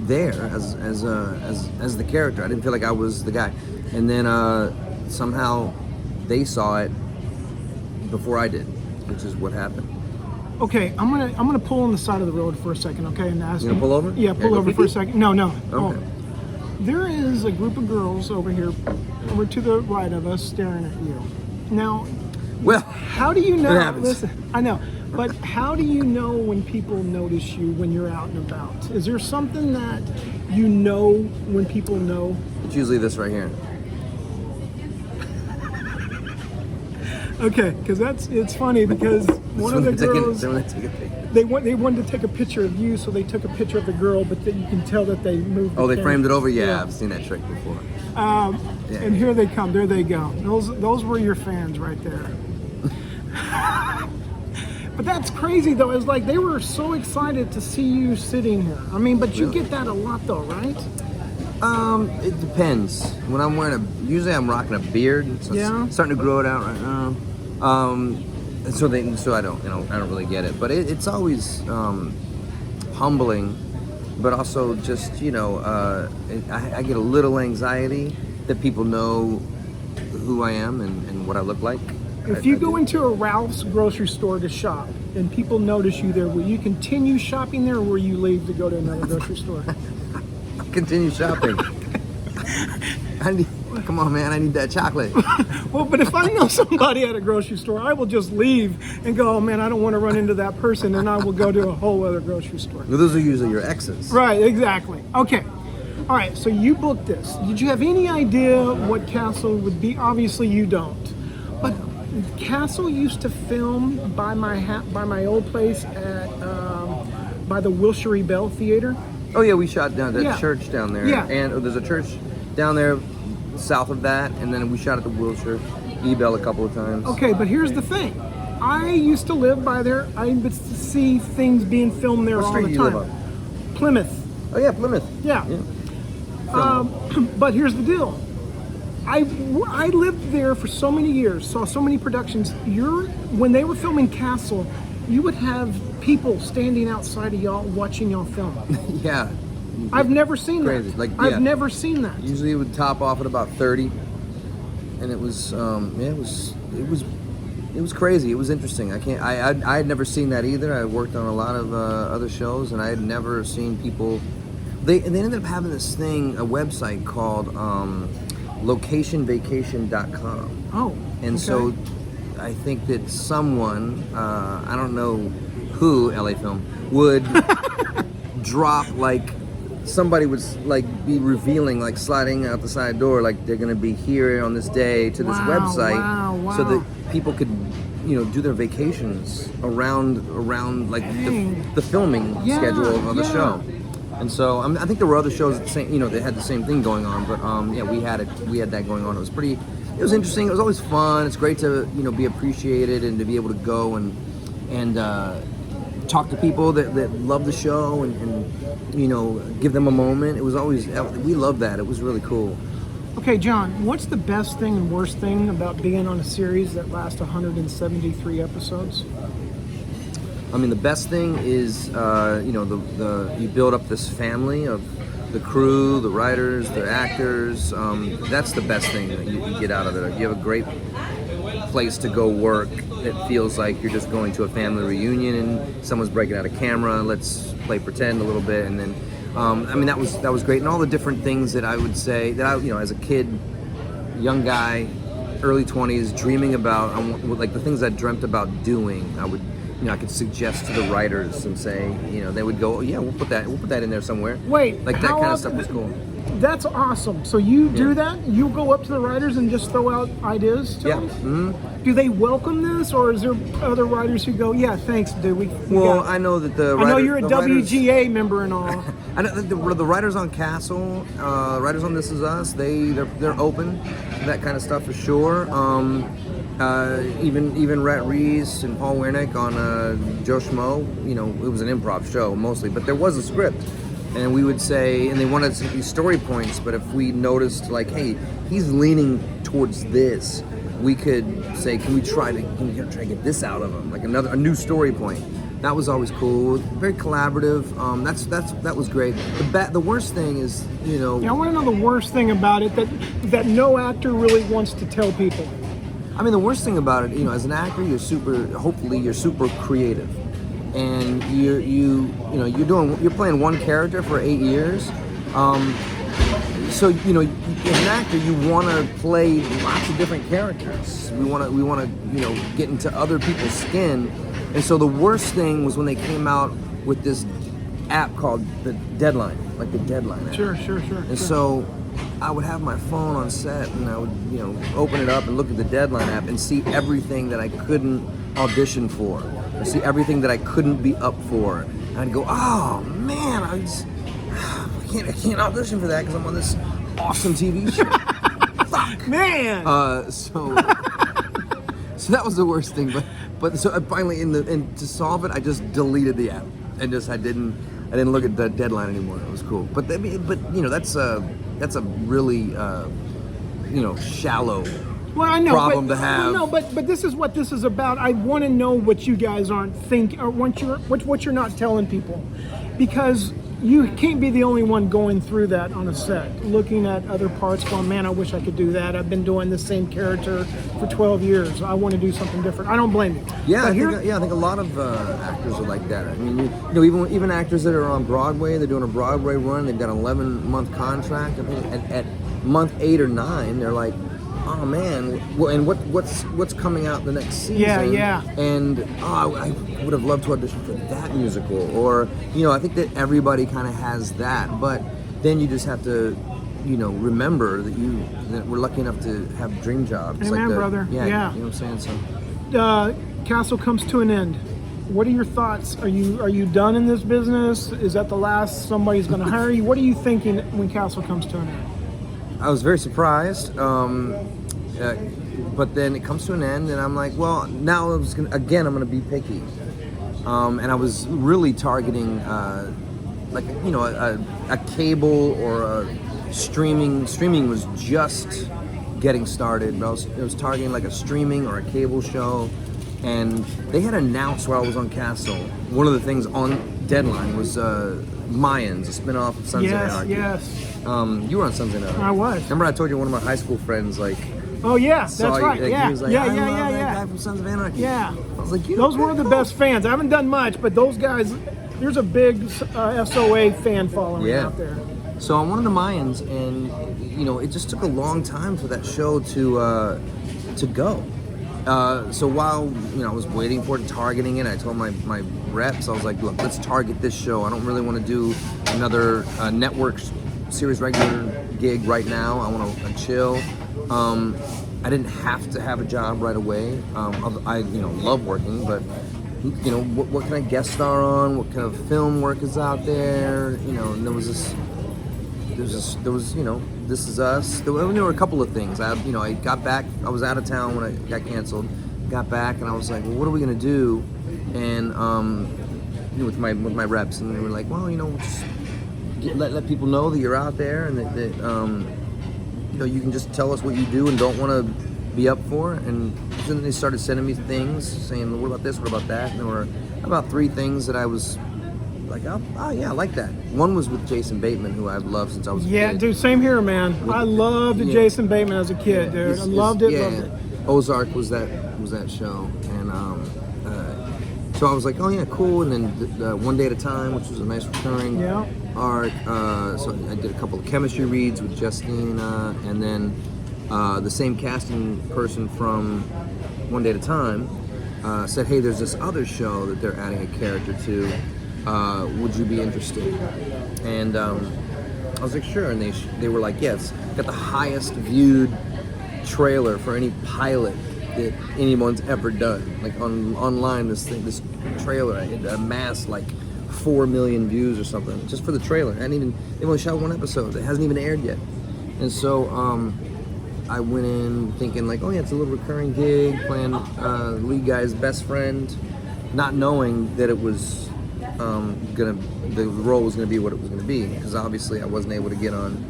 there as the character. I didn't feel like I was the guy. And then somehow they saw it before I did, which is what happened. Okay, I'm gonna pull on the side of the road for a second, okay, and ask. You gonna pull over? Yeah, pull over for a second. No. Okay. Oh. There is a group of girls over here, over to the right of us, staring at you. Now, well, how do you know? That happens. Listen, I know, but how do you know when people notice you when you're out and about? Is there something that you know when people know? It's usually this right here. Okay, because it's funny because one of the girls they wanted to take a picture of you, so they took a picture of the girl, but then you can tell that they moved. Oh, they framed it over. Yeah, I've seen that trick before. And here they come. There they go. Those were your fans right there. But that's crazy though. It's like they were so excited to see you sitting here. I mean, but you get that a lot though, right? It depends. When I'm usually I'm rocking a beard. So it's starting to grow it out right now. So I don't really get it. But it's always humbling, but also just I get a little anxiety that people know who I am and what I look like. If you go into a Ralph's grocery store to shop and people notice you there, will you continue shopping there, or will you leave to go to another grocery store? Continue shopping. Come on, man, I need that chocolate. Well, but if I know somebody at a grocery store, I will just leave and go, oh man, I don't want to run into that person, and I will go to a whole other grocery store. Well, those are usually your exes. Right, exactly. Okay. All right, so you booked this. Did you have any idea what Castle would be? Obviously you don't. But Castle used to film by my old place at by the Wilshire Bell Theater. Oh yeah, we shot down at that church down there. Yeah. And there's a church down there south of that, and then we shot at the Wilshire Bell a couple of times. Okay, but here's the thing. I used to live by there. I used to see things being filmed there all the time. You live on? Plymouth. Oh yeah, Plymouth. Yeah. But here's the deal. I lived there for so many years, saw so many productions. When they were filming Castle, you would have people standing outside of y'all watching y'all film. Yeah. I've never seen Crazy. that. Like, I've never seen that. Usually it would top off at about 30, and it was it was crazy. It was interesting. I had never seen that either. I worked on a lot of other shows, and I had never seen people. They ended up having this thing, a website called locationvacation.com. Oh. And okay. so I think that someone, I don't know who, LA Film, would drop, like, somebody would like be revealing, like sliding out the side door, like they're gonna be here on this day to this website, so that people could, do their vacations around like the filming schedule of the show. And so I think there were other shows that they had the same thing going on, but we had that going on. It was interesting. It was always fun. It's great to be appreciated and to be able to go and talk to people that love the show and give them a moment. It was always, we loved that. It was really cool. Okay, John, what's the best thing and worst thing about being on a series that lasts 173 episodes? I mean, the best thing is, you build up this family of the crew, the writers, the actors. That's the best thing that you get out of it. You have a great place to go work. It feels like you're just going to a family reunion and someone's breaking out a camera. Let's play pretend a little bit, and then that was great. And all the different things that I would say that as a kid, young guy, early 20s, dreaming about, like the things I dreamt about doing. I could suggest to the writers and say, they would go, oh, yeah, we'll put that in there somewhere. Wait, like that kind of stuff was cool. That's awesome. So you do that? You go up to the writers and just throw out ideas to them? Mm-hmm. Do they welcome this, or is there other writers who go, yeah, thanks, dude? I know that the I know you're a WGA member and all. I know the writers on Castle, writers on This Is Us, they're open to that kind of stuff for sure. Even Rhett Reese and Paul Wernick on Joe Schmo, it was an improv show mostly, but there was a script. And we would say, and they wanted to be story points, but if we noticed, like, hey, he's leaning towards this, we could say, can we try to get this out of him, like a new story point. That was always cool. Very collaborative. That was great. The worst thing is, Yeah, I want to know the worst thing about it that no actor really wants to tell people. I mean, the worst thing about it, as an actor, you're super creative. And you're playing one character for 8 years, so as an actor you want to play lots of different characters. We want to get into other people's skin, and so the worst thing was when they came out with this app called the Deadline, like the Deadline app. Sure. And so I would have my phone on set, and I would open it up and look at the Deadline app and see everything that I couldn't audition for. I see everything that I couldn't be up for. And I'd go, oh man, I can't audition for that because I'm on this awesome TV show. Fuck, man. So that was the worst thing. But so finally, to solve it, I just deleted the app and I didn't look at the Deadline anymore. It was cool. But that's a really shallow. Well, I know, problem to have. No, but this is what this is about. I want to know what you guys aren't thinking, or what you're not telling people, because you can't be the only one going through that on a set, looking at other parts, going, man, I wish I could do that. I've been doing the same character for 12 years. I want to do something different. I don't blame you. Yeah, I think a lot of actors are like that. I mean, even actors that are on Broadway, they're doing a Broadway run. They've got an 11-month contract. I mean, at month 8 or 9, they're like, oh man, and what's coming out the next season? Yeah. And I would have loved to audition for that musical, or I think that everybody kind of has that, but then you just have to, remember that we're lucky enough to have dream jobs. Amen, brother. Yeah. You know what I'm saying? So, Castle comes to an end. What are your thoughts? Are you done in this business? Is that the last somebody's going to hire you? What are you thinking when Castle comes to an end? I was very surprised, but then it comes to an end, and I'm like, well, now I'm going to be picky, and I was really targeting a cable or a streaming. Streaming was just getting started, but I was targeting like a streaming or a cable show, and they had announced while I was on Castle, one of the things on Deadline was Mayans, a spinoff of Sons of Anarchy. Yes. You were on Sons of Anarchy. I was. Remember I told you one of my high school friends, like, oh yeah, that's right. Like, Yeah. He was like, I love that guy from Sons of Anarchy. Yeah. I was like, those were the best fans. I haven't done much, but those guys, there's a big SOA fan following out there. So I'm one of the Mayans, and it just took a long time for that show to go. So while I was waiting for it, targeting it, I told my reps, I was like, look, let's target this show. I don't really want to do another network series regular gig right now. I want to chill. I didn't have to have a job right away. I love working, but what can I guest star on? What kind of film work is out there? And there was This Is Us. There were a couple of things. I got back. I was out of town when I got canceled. Got back, and I was like, well, what are we gonna do? And with my reps, and they were like, well, just let people know that you're out there, and that you can just tell us what you do and don't want to be up for. And then they started sending me things saying, what about this, what about that? And there were about 3 things that I was like, oh yeah, I like that. One was with Jason Bateman, who I've loved since I was a kid. Yeah, dude, same here, man. I loved Jason Bateman as a kid, dude. I loved it. Ozark was that show, and so I was like, oh yeah, cool. And then One Day at a Time, which was a nice recurring arc. So I did a couple of chemistry reads with Justina, and then the same casting person from One Day at a Time said, hey, there's this other show that they're adding a character to. Would you be interested? And I was like, sure. And they were like, yes, got the highest viewed trailer for any pilot that anyone's ever done. Like online, this trailer, it amassed like 4 million views or something just for the trailer. They only shot 1 episode. It hasn't even aired yet. And so I went in thinking like, oh yeah, it's a little recurring gig, playing the lead guy's best friend, not knowing that it was the role was gonna be what it was gonna be, because obviously I wasn't able to get on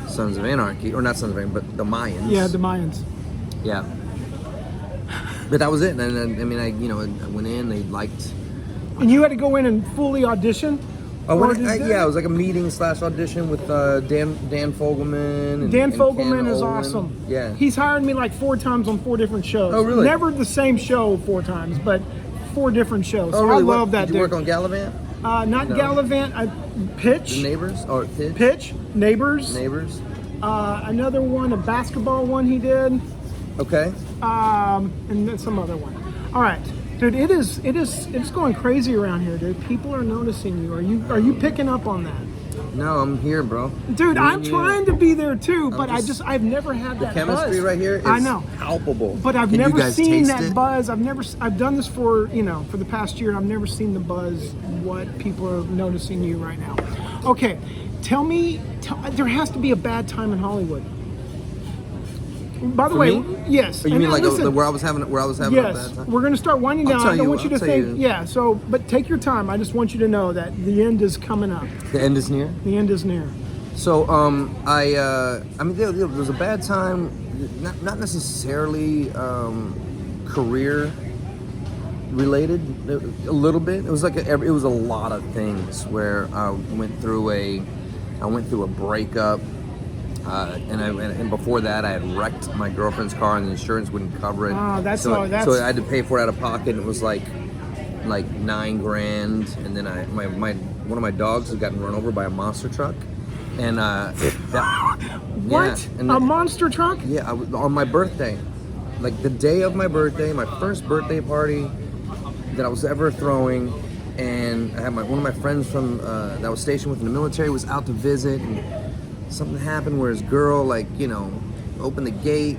Sons of Anarchy, or not Sons of Anarchy, but the Mayans. Yeah, the Mayans. Yeah. But that was it. And I mean, I went in, they liked. And you had to go in and fully audition? It was like a meeting / audition with Dan Fogelman. Dan and Fogelman is Owen. awesome. Yeah. He's hired me like 4 times on 4 different shows. Oh, really? Never the same show 4 times, but 4 different shows. Oh, So really? I love that Did dude. you work on Gallivant? Not No. Gallivant. Pitch. The Neighbors? Or Pitch? Pitch. Neighbors. Neighbors. Another one, a basketball one he did. Okay. And then some other one. All right, dude. It's going crazy around here, dude. People are noticing you. Are you picking up on that? No, I'm here, bro. Dude, I'm you. trying to be there too, but I've never had that Chemistry buzz. right here is I know. palpable. But I've Can you never guys seen taste that it? buzz. I've done this for the past year. I've never seen the buzz. What people are noticing you right now. Okay, tell me. There has to be a bad time in Hollywood. By the For way, me? yes. Oh, you And mean now like listen, where I was having a bad yes, time? we're going to start winding down. I don't want you to I'll tell think. you. Yeah. So, but take your time. I just want you to know that the end is coming up. The end is near. The end is near. So I mean there was a bad time, not necessarily career related, a little bit. It was like it was a lot of things where I went through a breakup. And before that, I had wrecked my girlfriend's car, and the insurance wouldn't cover it. So I had to pay for it out of pocket. And it was like $9,000. And then one of my dogs had gotten run over by a monster truck. And What? Yeah, and A monster truck? Yeah, on my birthday, like the day of my birthday, my first birthday party that I was ever throwing. And I had one of my friends from that I was stationed with in the military was out to visit, and something happened where his girl, opened the gate,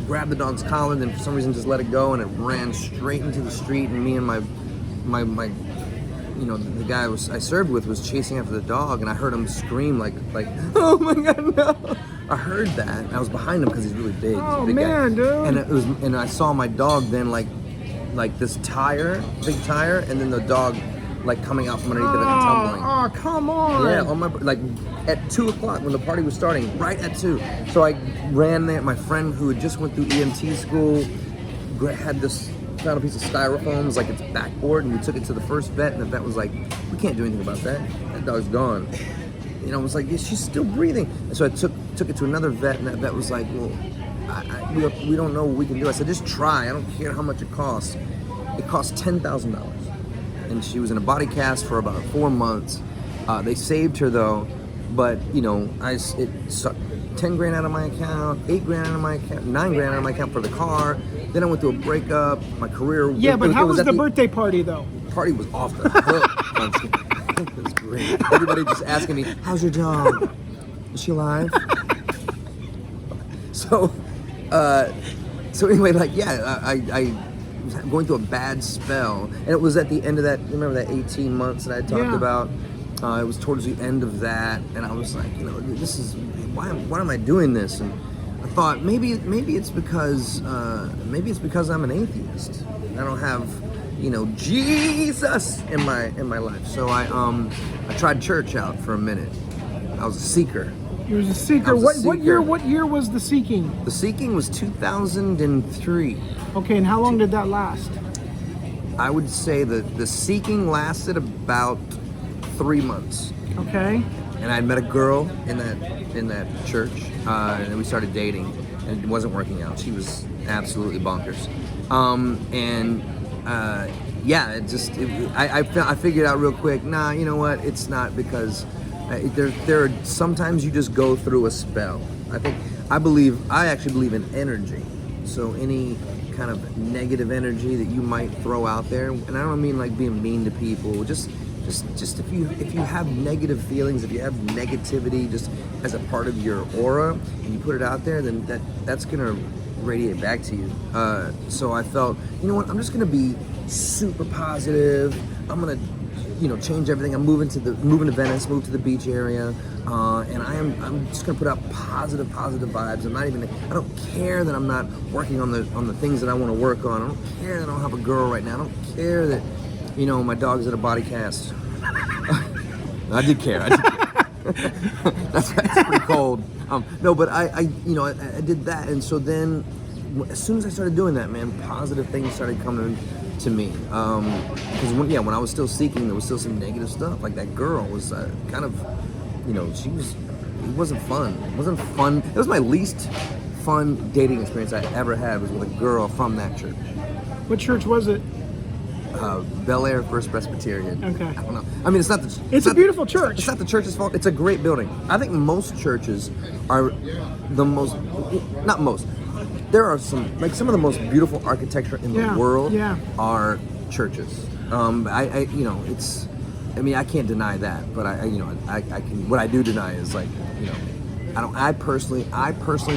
grabbed the dog's collar, and then for some reason just let it go, and it ran straight into the street. And me and my the guy I served with was chasing after the dog, and I heard him scream like, oh my God, no! I heard that, and I was behind him because he's really big. Oh big man, guy. dude! And I saw my dog then like this big tire, and then the dog coming out from underneath it and tumbling. Oh, come on! Yeah, on my at 2:00 when the party was starting, right at 2. So I ran there. My friend who had just went through EMT school found a piece of styrofoam, it was like its backboard, and we took it to the first vet, and the vet was like, we can't do anything about that. That dog's gone. I was like, yeah, she's still breathing. And so I took it to another vet, and that vet was like, well, we don't know what we can do. I said, just try. I don't care how much it costs. It cost $10,000. And she was in a body cast for about 4 months. They saved her though, but it sucked $10,000 out of my account, $8,000 out of my account, $9,000 out of my account for the car. Then I went through a breakup. My career. Yeah, but how was the birthday party though? Party was off the hook. It was great. Everybody just asking me, "How's your dog? Is she alive?" So anyway, I was going through a bad spell, and it was at the end of that. Remember that 18 months that I talked about? It was towards the end of that, and I was like, this is why am I doing this? And I thought maybe it's because I'm an atheist. I don't have Jesus in my life. So I tried church out for a minute. I was a seeker. You was a seeker. What year was the seeking? The seeking was 2003. Okay, and how long did that last? I would say that the seeking lasted about 3 months. Okay. And I met a girl in that church, and then we started dating, and it wasn't working out. She was absolutely bonkers. I figured out real quick. Nah, you know what? It's not, because there are sometimes you just go through a spell. I actually believe in energy. So any kind of negative energy that you might throw out there, and I don't mean like being mean to people, just if you have negative feelings, if you have negativity just as a part of your aura, and you put it out there, then that's gonna radiate back to you. So I felt, you know what, I'm just gonna be super positive. I'm gonna, change everything. I'm moving to Venice, move to the beach area, and I'm just gonna put out positive vibes. I don't care that I'm not working on the things that I want to work on. I don't care that I don't have a girl right now. I don't care that, my dog's at a body cast. I did care. That's pretty cold. No, but I did that, and so then as soon as I started doing that, man, positive things started coming to me. Because when I was still seeking, there was still some negative stuff. Like that girl was kind of, it wasn't fun. It wasn't fun. It was my least fun dating experience I ever had, was with a girl from that church. What church was it? Bel Air First Presbyterian. Okay. I don't know. I mean, it's a beautiful church. It's not the church's fault. It's a great building. I think most churches are not most. There are some of the most beautiful architecture in the world are churches. I can't deny that, but I can. What I do deny is I personally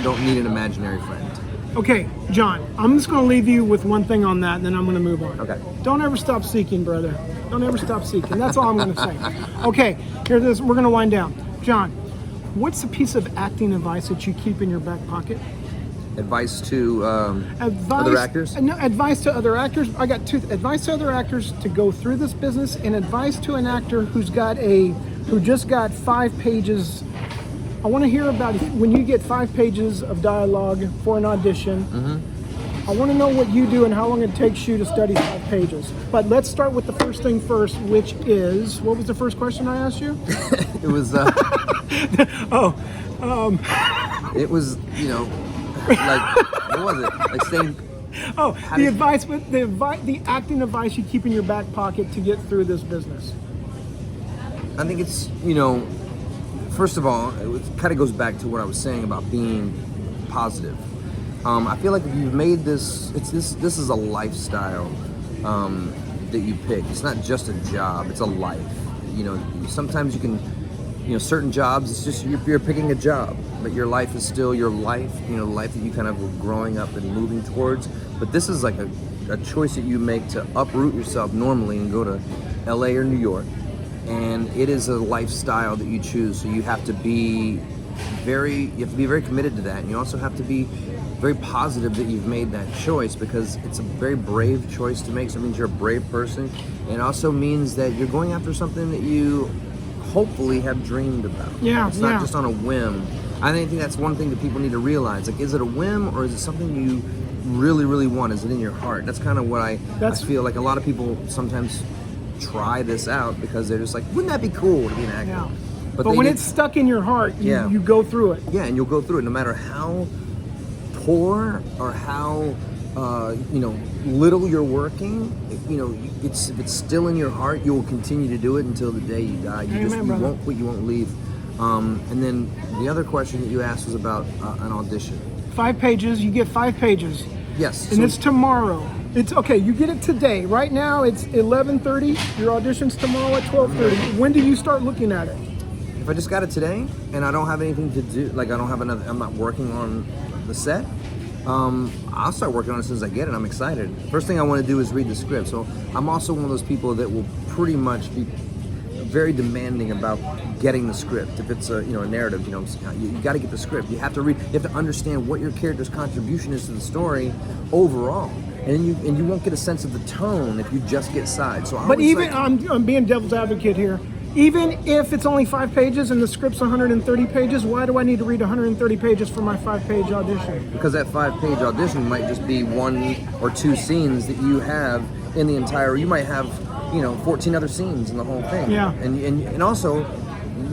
don't need an imaginary friend. Okay, John, I'm just going to leave you with one thing on that, and then I'm going to move on. Okay. Don't ever stop seeking, brother. Don't ever stop seeking. That's all I'm going to say. Okay, here it is. We're going to wind down. John, what's a piece of acting advice that you keep in your back pocket? Advice to other actors? No, advice to other actors. I got two. Advice to other actors to go through this business, and advice to an actor who just got 5 pages. I want to hear about when you get 5 pages of dialogue for an audition. Mm-hmm. I want to know what you do and how long it takes you to study 5 pages. But let's start with the first thing first, which is, what was the first question I asked you? It was, it was, what was it? Like saying... Oh, the acting advice you keep in your back pocket to get through this business. I think it's, first of all, it kind of goes back to what I was saying about being positive. I feel like if you've made this is a lifestyle that you pick. It's not just a job, it's a life. Sometimes you can, certain jobs, it's just you're picking a job, but your life is still your life, the life that you kind of were growing up and moving towards. But this is like a choice that you make to uproot yourself normally and go to LA or New York. And it is a lifestyle that you choose, so you have to be very committed to that, and you also have to be very positive that you've made that choice, because it's a very brave choice to make. So it means you're a brave person, and it also means that you're going after something that you hopefully have dreamed about. It's not just on a whim. I think that's one thing that people need to realize. Like, is it a whim, or is it something you really, really want? Is it in your heart? That's kind of what I feel like a lot of people sometimes try this out because they're just like, wouldn't that be cool to be an actor? Yeah. But when it's stuck in your heart, you go through it. Yeah, and you'll go through it no matter how poor or how little you're working. If it's still in your heart, you will continue to do it until the day you die. You won't quit. You won't leave. And then the other question that you asked was about an audition. 5 pages. You get 5 pages. Yes. And it's tomorrow. It's okay. You get it today. Right now, it's 11:30. Your audition's tomorrow at 12:30. When do you start looking at it? If I just got it today and I don't have anything to do, like I'm not working on the set, I'll start working on it as soon as I get it. I'm excited. First thing I want to do is read the script. So I'm also one of those people that will pretty much be very demanding about getting the script. If it's a narrative, you got to get the script. You have to read. You have to understand what your character's contribution is to the story overall. and you won't get a sense of the tone if you just get sides. So I But always even like, I'm being devil's advocate here. Even if it's only 5 pages and the script's 130 pages, why do I need to read 130 pages for my 5-page audition? because that 5-page audition might just be 1 or 2 scenes that you have in the entire. You might have 14 other scenes in the whole thing. Yeah. And also,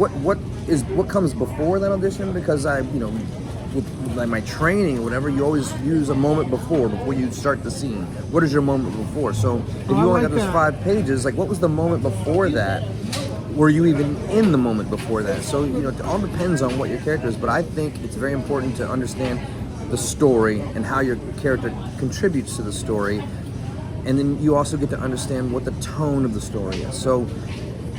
what comes before that audition? Because with like my training or whatever, you always use a moment before you start the scene. What is your moment before? So if you only got those 5 pages, like what was the moment before that? Were you even in the moment before that? So it all depends on what your character is. But I think it's very important to understand the story and how your character contributes to the story, and then you also get to understand what the tone of the story is. So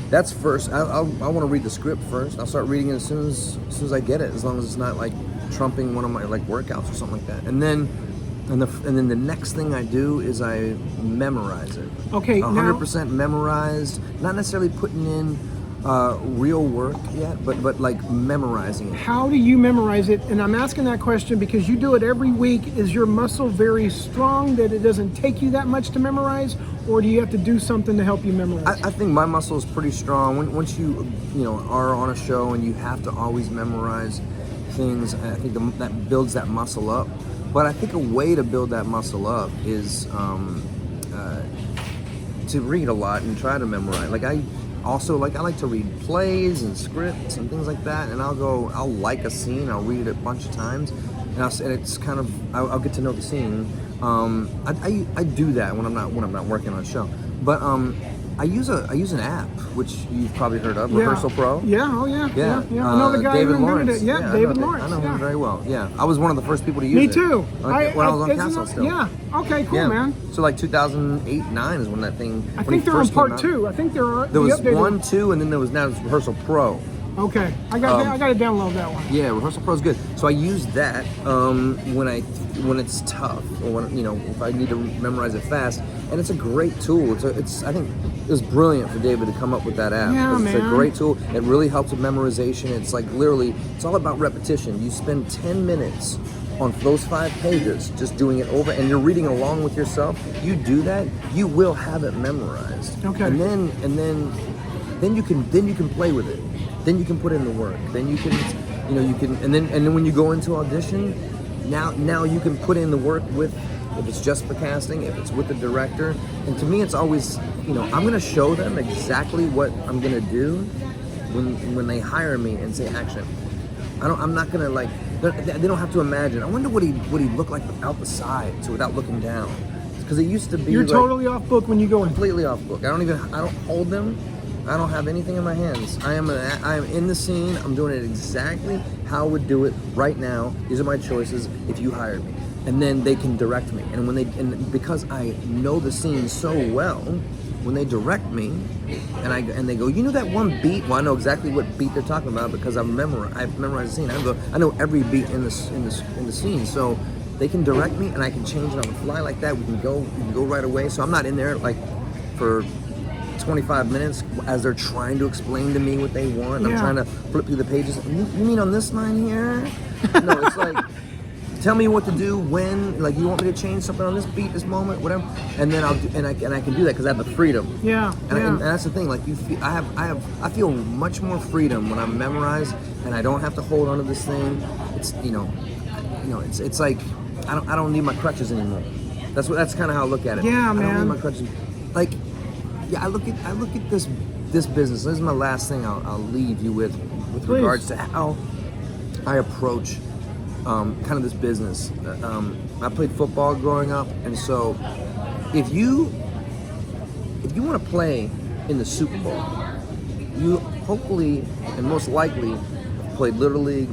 that's first. I want to read the script first. I'll start reading it as soon as I get it, as long as it's not like trumping one of my like workouts or something like that. And then the next thing I do is I memorize it. Okay, 100% memorized. Not necessarily putting in real work yet, but like memorizing it. How do you memorize it? And I'm asking that question because you do it every week. Is your muscle very strong that it doesn't take you that much to memorize, or do you have to do something to help you memorize? I think my muscle is pretty strong. Once you are on a show and you have to always memorize things, I think that builds that muscle up. But I think a way to build that muscle up is to read a lot and try to memorize. Like I like to read plays and scripts and things like that, and I'll like a scene, I'll read it a bunch of times, and it's kind of I'll get to know the scene. I do that when I'm not working on a show, but I use an app which you've probably heard of, Rehearsal Pro. Yeah, oh yeah. I know the guy David who invented Lawrence. it. Yeah, David Lawrence. I know him very well. Yeah, I was one of the first people to use Me it. too. When I was on Castle still. Yeah. Okay, cool, man. So like 2008-9 is when that thing. I think they're on part 2. I think there was 1, 2, and then now it's Rehearsal Pro. Okay, I got to download that one. Yeah, Rehearsal Pro is good. So I use that when it's tough, or when if I need to memorize it fast, and it's a great tool. I think it was brilliant for David to come up with that app. Yeah, It's a great tool. It really helps with memorization. It's like literally, it's all about repetition. You spend 10 minutes on those 5 pages, just doing it over, and you're reading along with yourself. You do that, you will have it memorized. Okay. And then you can play with it. Then you can put in the work. Then you can, and then when you go into audition, now you can put in the work with, if it's just for casting, if it's with the director. And to me, it's always, I'm gonna show them exactly what I'm gonna do when they hire me and say action. I'm not gonna they don't have to imagine. I wonder what he looked like without the sides or without looking down. Because it used to be. You're totally off book when you go in. Completely off book. I don't hold them. I don't have anything in my hands. I am in the scene. I'm doing it exactly how I would do it right now. These are my choices if you hired me. And then they can direct me. And because I know the scene so well, when they direct me and they go, that one beat? Well, I know exactly what beat they're talking about because I've memorized the scene. I know every beat in the scene. So they can direct me and I can change it on the fly like that. We can go right away. So I'm not in there like for 25 minutes as they're trying to explain to me what they want. I'm trying to flip through the pages. You mean on this line here? No, it's like, tell me what to do when. Like, you want me to change something on this beat, this moment, whatever. And then I can do that because I have the freedom. Yeah. And that's the thing. Like I feel much more freedom when I'm memorized and I don't have to hold onto this thing. It's it's like I don't need my crutches anymore. That's kind of how I look at it. Yeah, man. I don't need my crutches. Like. Yeah, I look at this business. This is my last thing I'll leave you with regards to how I approach kind of this business. I played football growing up, and so if you want to play in the Super Bowl, you hopefully and most likely have played Little League.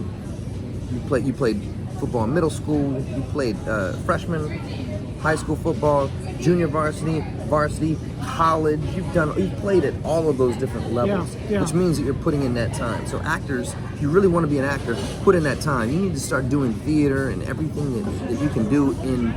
You played football in middle school. You played freshman, high school football, junior varsity, college. You've played at all of those different levels, which means that you're putting in that time. So actors, if you really want to be an actor, put in that time. You need to start doing theater and everything that you can do in,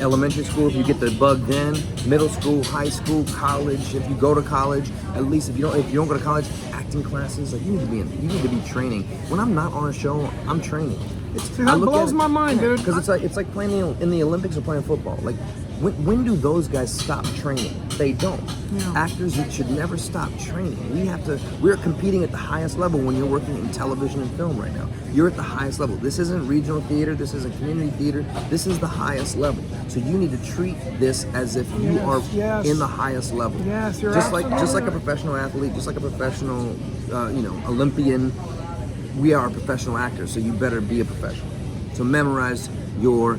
elementary school if you get the bug then, middle school, high school, college. If you go to college, at least if you don't go to college, acting classes. Like you need to be training. When I'm not on a show, I'm training. That blows my mind, dude. Because it's like playing in the Olympics or playing football. Like when do those guys stop training? They don't. Yeah. Actors should never stop training. We're competing at the highest level when you're working in television and film right now. You're at the highest level. This isn't regional theater, this isn't community theater, this is the highest level. So you need to treat this as if you are in the highest level. Yes, you're just like absolutely a professional athlete, just like a professional Olympian. We are professional actors, so you better be a professional. So memorize your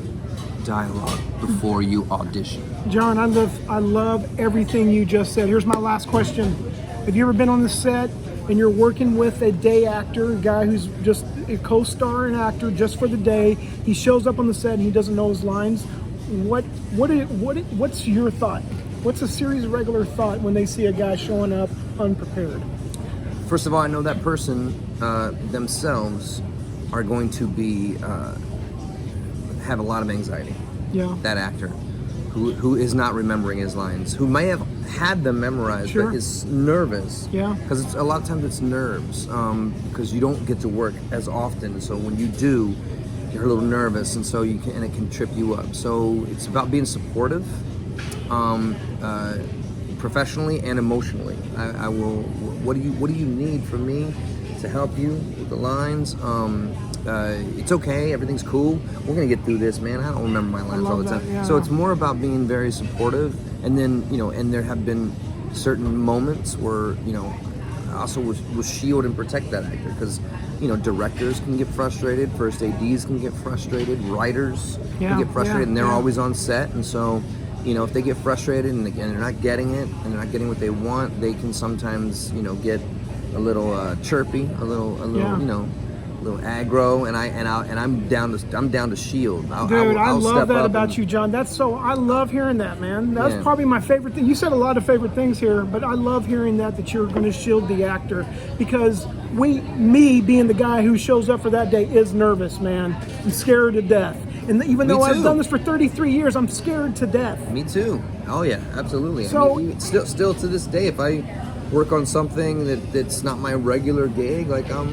dialogue before you audition. Jon, I love everything you just said. Here's my last question. Have you ever been on the set and you're working with a day actor, a guy who's just a co-star and actor just for the day? He shows up on the set and he doesn't know his lines. What's your thought? What's a series regular thought when they see a guy showing up unprepared? First of all, I know that person themselves are going to be have a lot of anxiety. Yeah. That actor who is not remembering his lines, who may have had them memorized, but is nervous. Yeah. Because a lot of times it's nerves, because you don't get to work as often. So when you do, you're a little nervous, and so it can trip you up. So it's about being supportive, professionally and emotionally. I will. What do you need from me to help you with the lines? It's okay, everything's cool. We're gonna get through this, man. I don't remember my lines all the time. Yeah. So it's more about being very supportive, and then and there have been certain moments where I also will shield and protect that actor, because directors can get frustrated, first ADs can get frustrated, writers can get frustrated, and they're always on set, and so if they get frustrated and they're not getting it and they're not getting what they want, they can sometimes get a little chirpy, a little little aggro, and I'm down to shield. I love that about you, Jon. I love hearing that, man. That's probably my favorite thing. You said a lot of favorite things here, but I love hearing that you're going to shield the actor, because me being the guy who shows up for that day is nervous, man. I'm scared to death. And even though I've done this for 33 years, I'm scared to death. Me too. Oh yeah, absolutely. So still to this day, if I work on something that's not my regular gig, like I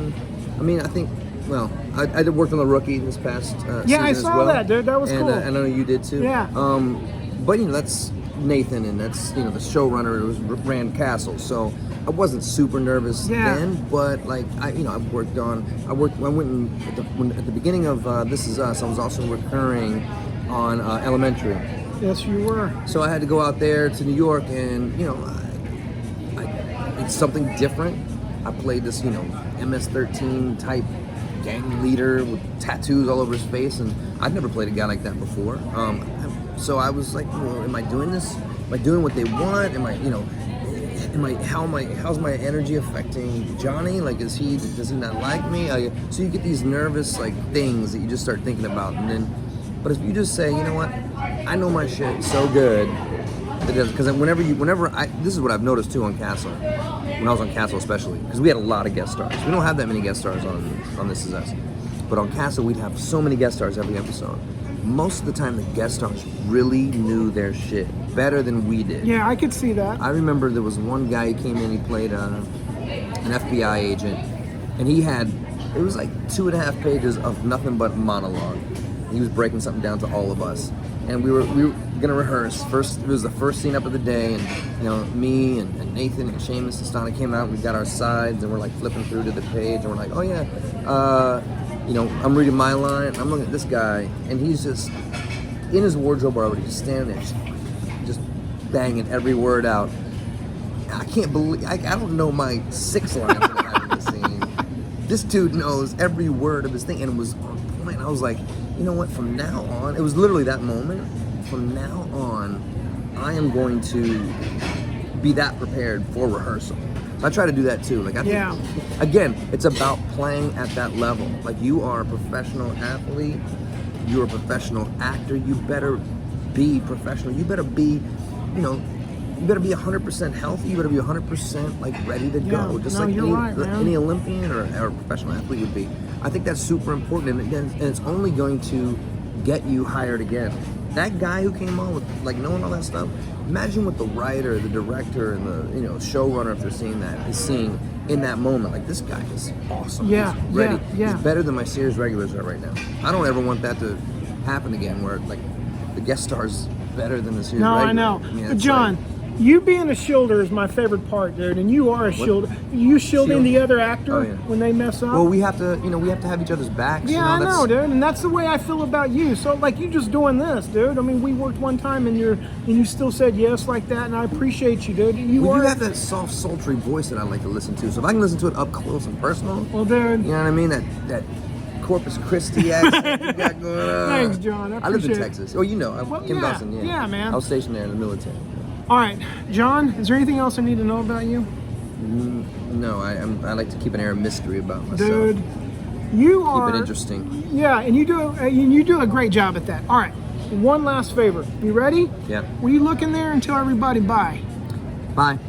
think. Well, I worked on The Rookie this past season I saw that, dude. That was cool. I know you did too. Yeah. But that's Nathan, and that's the showrunner who ran Castle. So I wasn't super nervous then, but I went in at the beginning of This Is Us. I was also recurring on Elementary. Yes, you were. So I had to go out there to New York, and it's something different. I played this MS-13 type gang leader with tattoos all over his face, and I'd never played a guy like that before. So I was like, am I doing this? Am I doing what they want? How's my energy affecting Johnny? Like, does he not like me? So you get these nervous things that you just start thinking about, but if you just say, you know what, I know my shit so good. Because this is what I've noticed too on Castle, when I was on Castle especially, because we had a lot of guest stars. We don't have that many guest stars on This Is Us, but on Castle we'd have so many guest stars every episode. Most of the time the guest stars really knew their shit better than we did. Yeah, I could see that. I remember there was one guy who came in, he played an FBI agent, and it was 2.5 pages of nothing but monologue. He was breaking something down to all of us. And we were gonna rehearse. It was the first scene up of the day, and me and Nathan and Seamus and Stana came out. We got our sides, and we're flipping through to the page, and we're like, oh yeah, I'm reading my line. I'm looking at this guy, and he's just in his wardrobe already, just standing there, just banging every word out. I can't believe I don't know my 6 lines that I have in the scene. This dude knows every word of his thing, and it was on point. I was like, you know what, from now on, it was literally that moment, from now on, I am going to be that prepared for rehearsal. So I try to do that too. I think, again, it's about playing at that level. You are a professional athlete, you're a professional actor, you better be professional, you better be, you better be 100% healthy, you better be 100% ready to go, just any Olympian or professional athlete would be. I think that's super important, and it's only going to get you hired again. That guy who came on with knowing all that stuff, imagine what the writer, the director, and the showrunner, if they're seeing that, is seeing in that moment. This guy is awesome. He's ready. He's better than my series regulars are right now. I don't ever want that to happen again, where the guest stars better than this. No, I know. But John, you being a shielder is my favorite part, dude, and you are a shielder. You shielding the other actor when they mess up. Well, we have to, we have to have each other's backs. Yeah, I know, dude, and that's the way I feel about you. So, like, you just doing this, dude. I mean, we worked one time, and you still said yes like that, and I appreciate you, dude. You have that soft, sultry voice that I like to listen to. So if I can listen to it up close and personal, well, dude, you know what I mean? That Corpus Christi accent you got going on. Thanks, John. I lived in Texas. Oh, Kim Dawson. Yeah, man. I was stationed there in the military. All right, John, is there anything else I need to know about you? No, I like to keep an air of mystery about myself. Dude, you are... Keep it interesting. Yeah, and you do a great job at that. All right, one last favor. You ready? Yeah. Will you look in there and tell everybody bye? Bye.